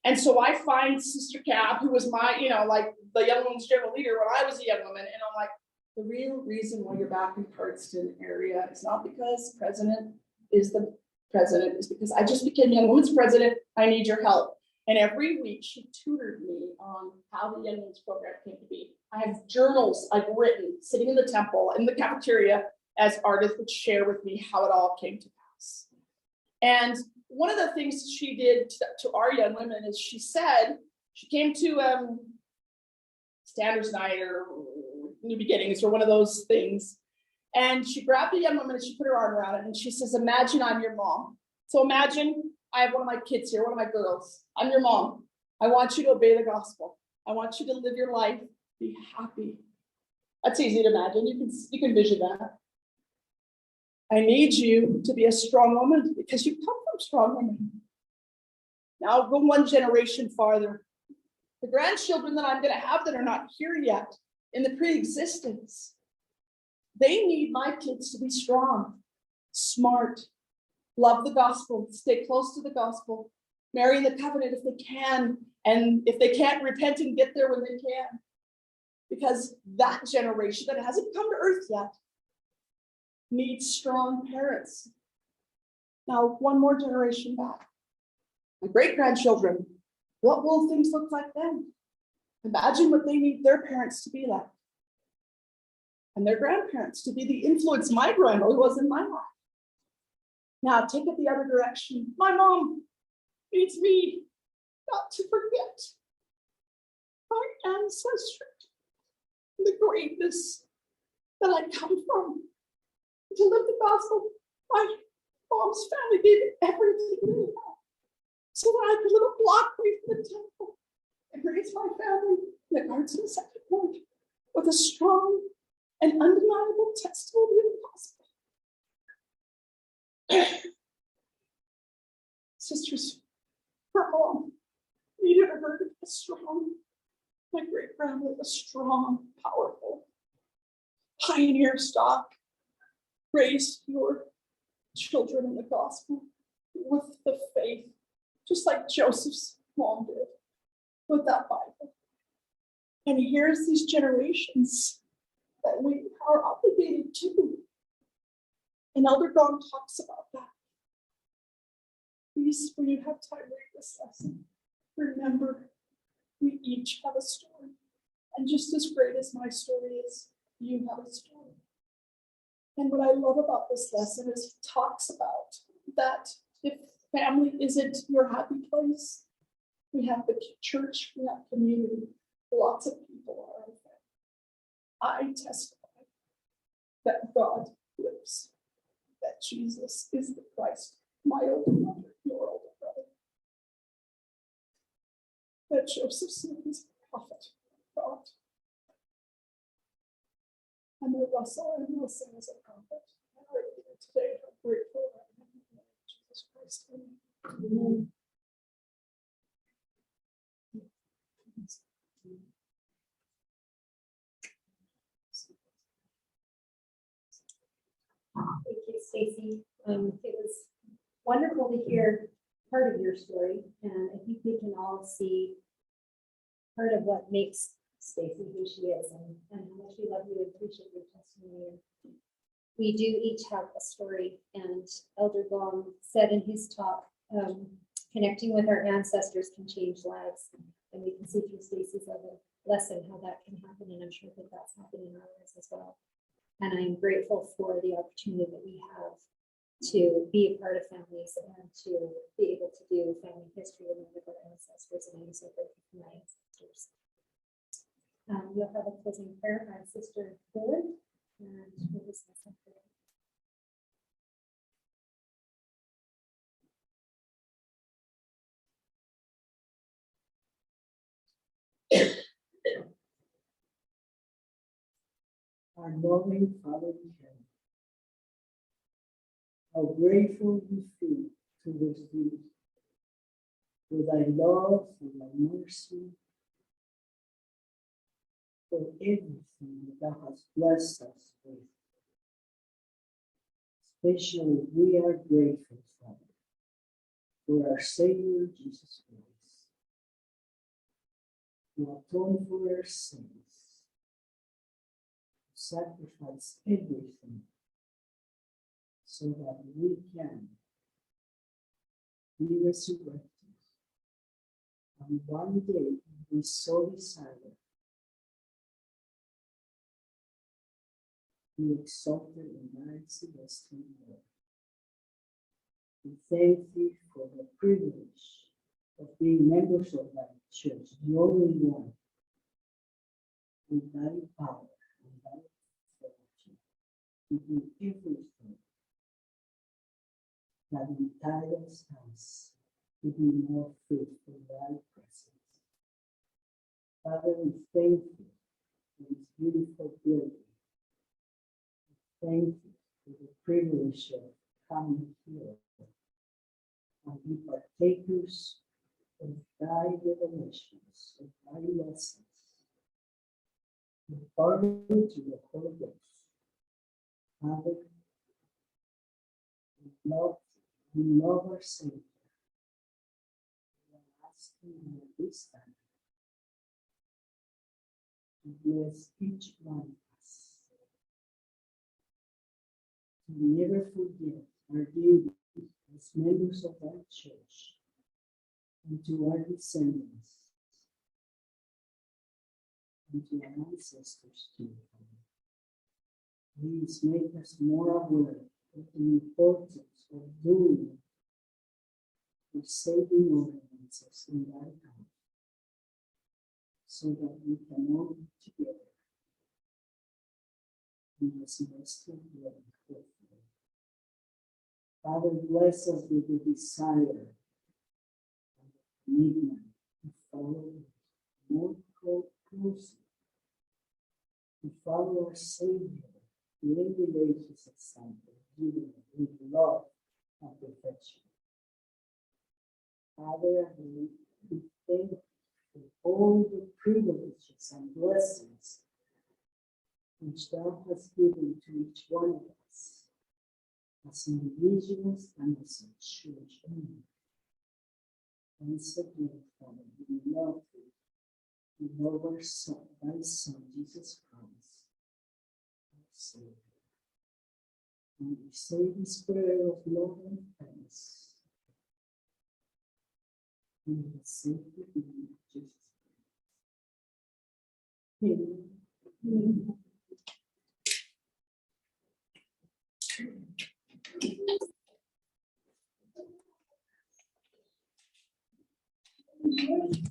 And so I find Sister Cap, who was my, like the Young Women's general leader when I was a young woman, and I'm like, the real reason why you're back in Cardston area is not because president is the president, is because I just became Young Women's president. I need your help. And every week she tutored me on how the Young Women's program came to be. I have journals I've written sitting in the temple, in the cafeteria, as artists would share with me how it all came to pass. And one of the things she did to our young women is she came to Standards Night or New Beginnings or one of those things. And she grabbed a young woman and she put her arm around it and she says, imagine I'm your mom. So imagine I have one of my kids here, one of my girls. I'm your mom. I want you to obey the gospel. I want you to live your life, be happy. That's easy to imagine. You can vision that. I need you to be a strong woman because you come from strong women. Now I'll go one generation farther. The grandchildren that I'm going to have that are not here yet in the pre-existence, they need my kids to be strong, smart, love the gospel, stay close to the gospel, marry the covenant if they can, and if they can't, repent and get there when they can. Because that generation that hasn't come to earth yet needs strong parents. Now, one more generation back. My great-grandchildren, what will things look like then? Imagine what they need their parents to be like. And their grandparents to be the influence my grandmother was in my life. Now take it the other direction. My mom needs me not to forget my ancestry, the greatness that I come from. To live the gospel, my mom's family gave everything they had so that I could live a block away from the temple and raise my family in the Cardston second ward with a strong and undeniable testimony of the gospel. Sisters, her mom needed her to be strong. My great grandmother was strong, powerful, pioneer stock. Raise your children in the gospel with the faith, just like Joseph's mom did with that Bible. And here's these generations that we are obligated to. And Elder Gong talks about that. Please, when you have time, read this lesson. Remember, we each have a story. And just as great as my story is, you have a story. And what I love about this lesson is he talks about that if family isn't your happy place, we have the church, we have community. Lots of people are our family. I testify that God lives, that Jesus is the Christ, my older brother, your older brother. That Joseph Smith is a prophet of God. And that Russell and Wilson is a prophet. And our leader today, how grateful I am in the name of Jesus Christ. Amen. Thank you, Stacey. It was wonderful to hear part of your story, and I think we can all see part of what makes Stacey who she is, and how much we love you and appreciate your testimony. And we do each have a story, and Elder Gong said in his talk, connecting with our ancestors can change lives, and we can see through Stacey's lesson how that can happen, and I'm sure that that's happening in our lives as well. And I'm grateful for the opportunity that we have to be a part of families and to be able to do family history with our ancestors, and I'm so grateful for my ancestors. You'll have a closing prayer by Sister Dylan, and we'll discuss that today. Our loving Father in heaven, how grateful we feel towards thee for thy love, for thy mercy, for everything that thou hast blessed us with. Especially, we are grateful, Father, for our Savior Jesus Christ, who atoned for our sins, sacrifice everything so that we can be resurrected. And one day, we so desire, be exalted in thy celestial world. We thank thee for the privilege of being members of thy church, the only one, with thy power and thy authority to do everything that entitles us to be more fit for thy presence. Father, we thank you for this beautiful building. Thank you for the privilege of coming here and be partakers of thy revelations, of thy lessons, according to the Holy Ghost. Father, we love our Savior. We are asking you this time to bless each one of us, to never forget our duty as members of our church, and to our descendants, and to our ancestors too. Please make us more aware of the importance of doing for saving ordinances in thy time, so that we can all be together in the celestial realm. Father, bless us with the desire and the commitment to follow more closely, to follow our Savior, to emulate his example, given with love and perfection. Father, we thank you for all the privileges and blessings which thou hast given to each one of us, as individuals and as a church. Once again, Father, we love you. We love our Son, thy Son, Jesus Christ, our Savior. And we say this prayer of love and thanks in the sacred name of Jesus Christ. Amen.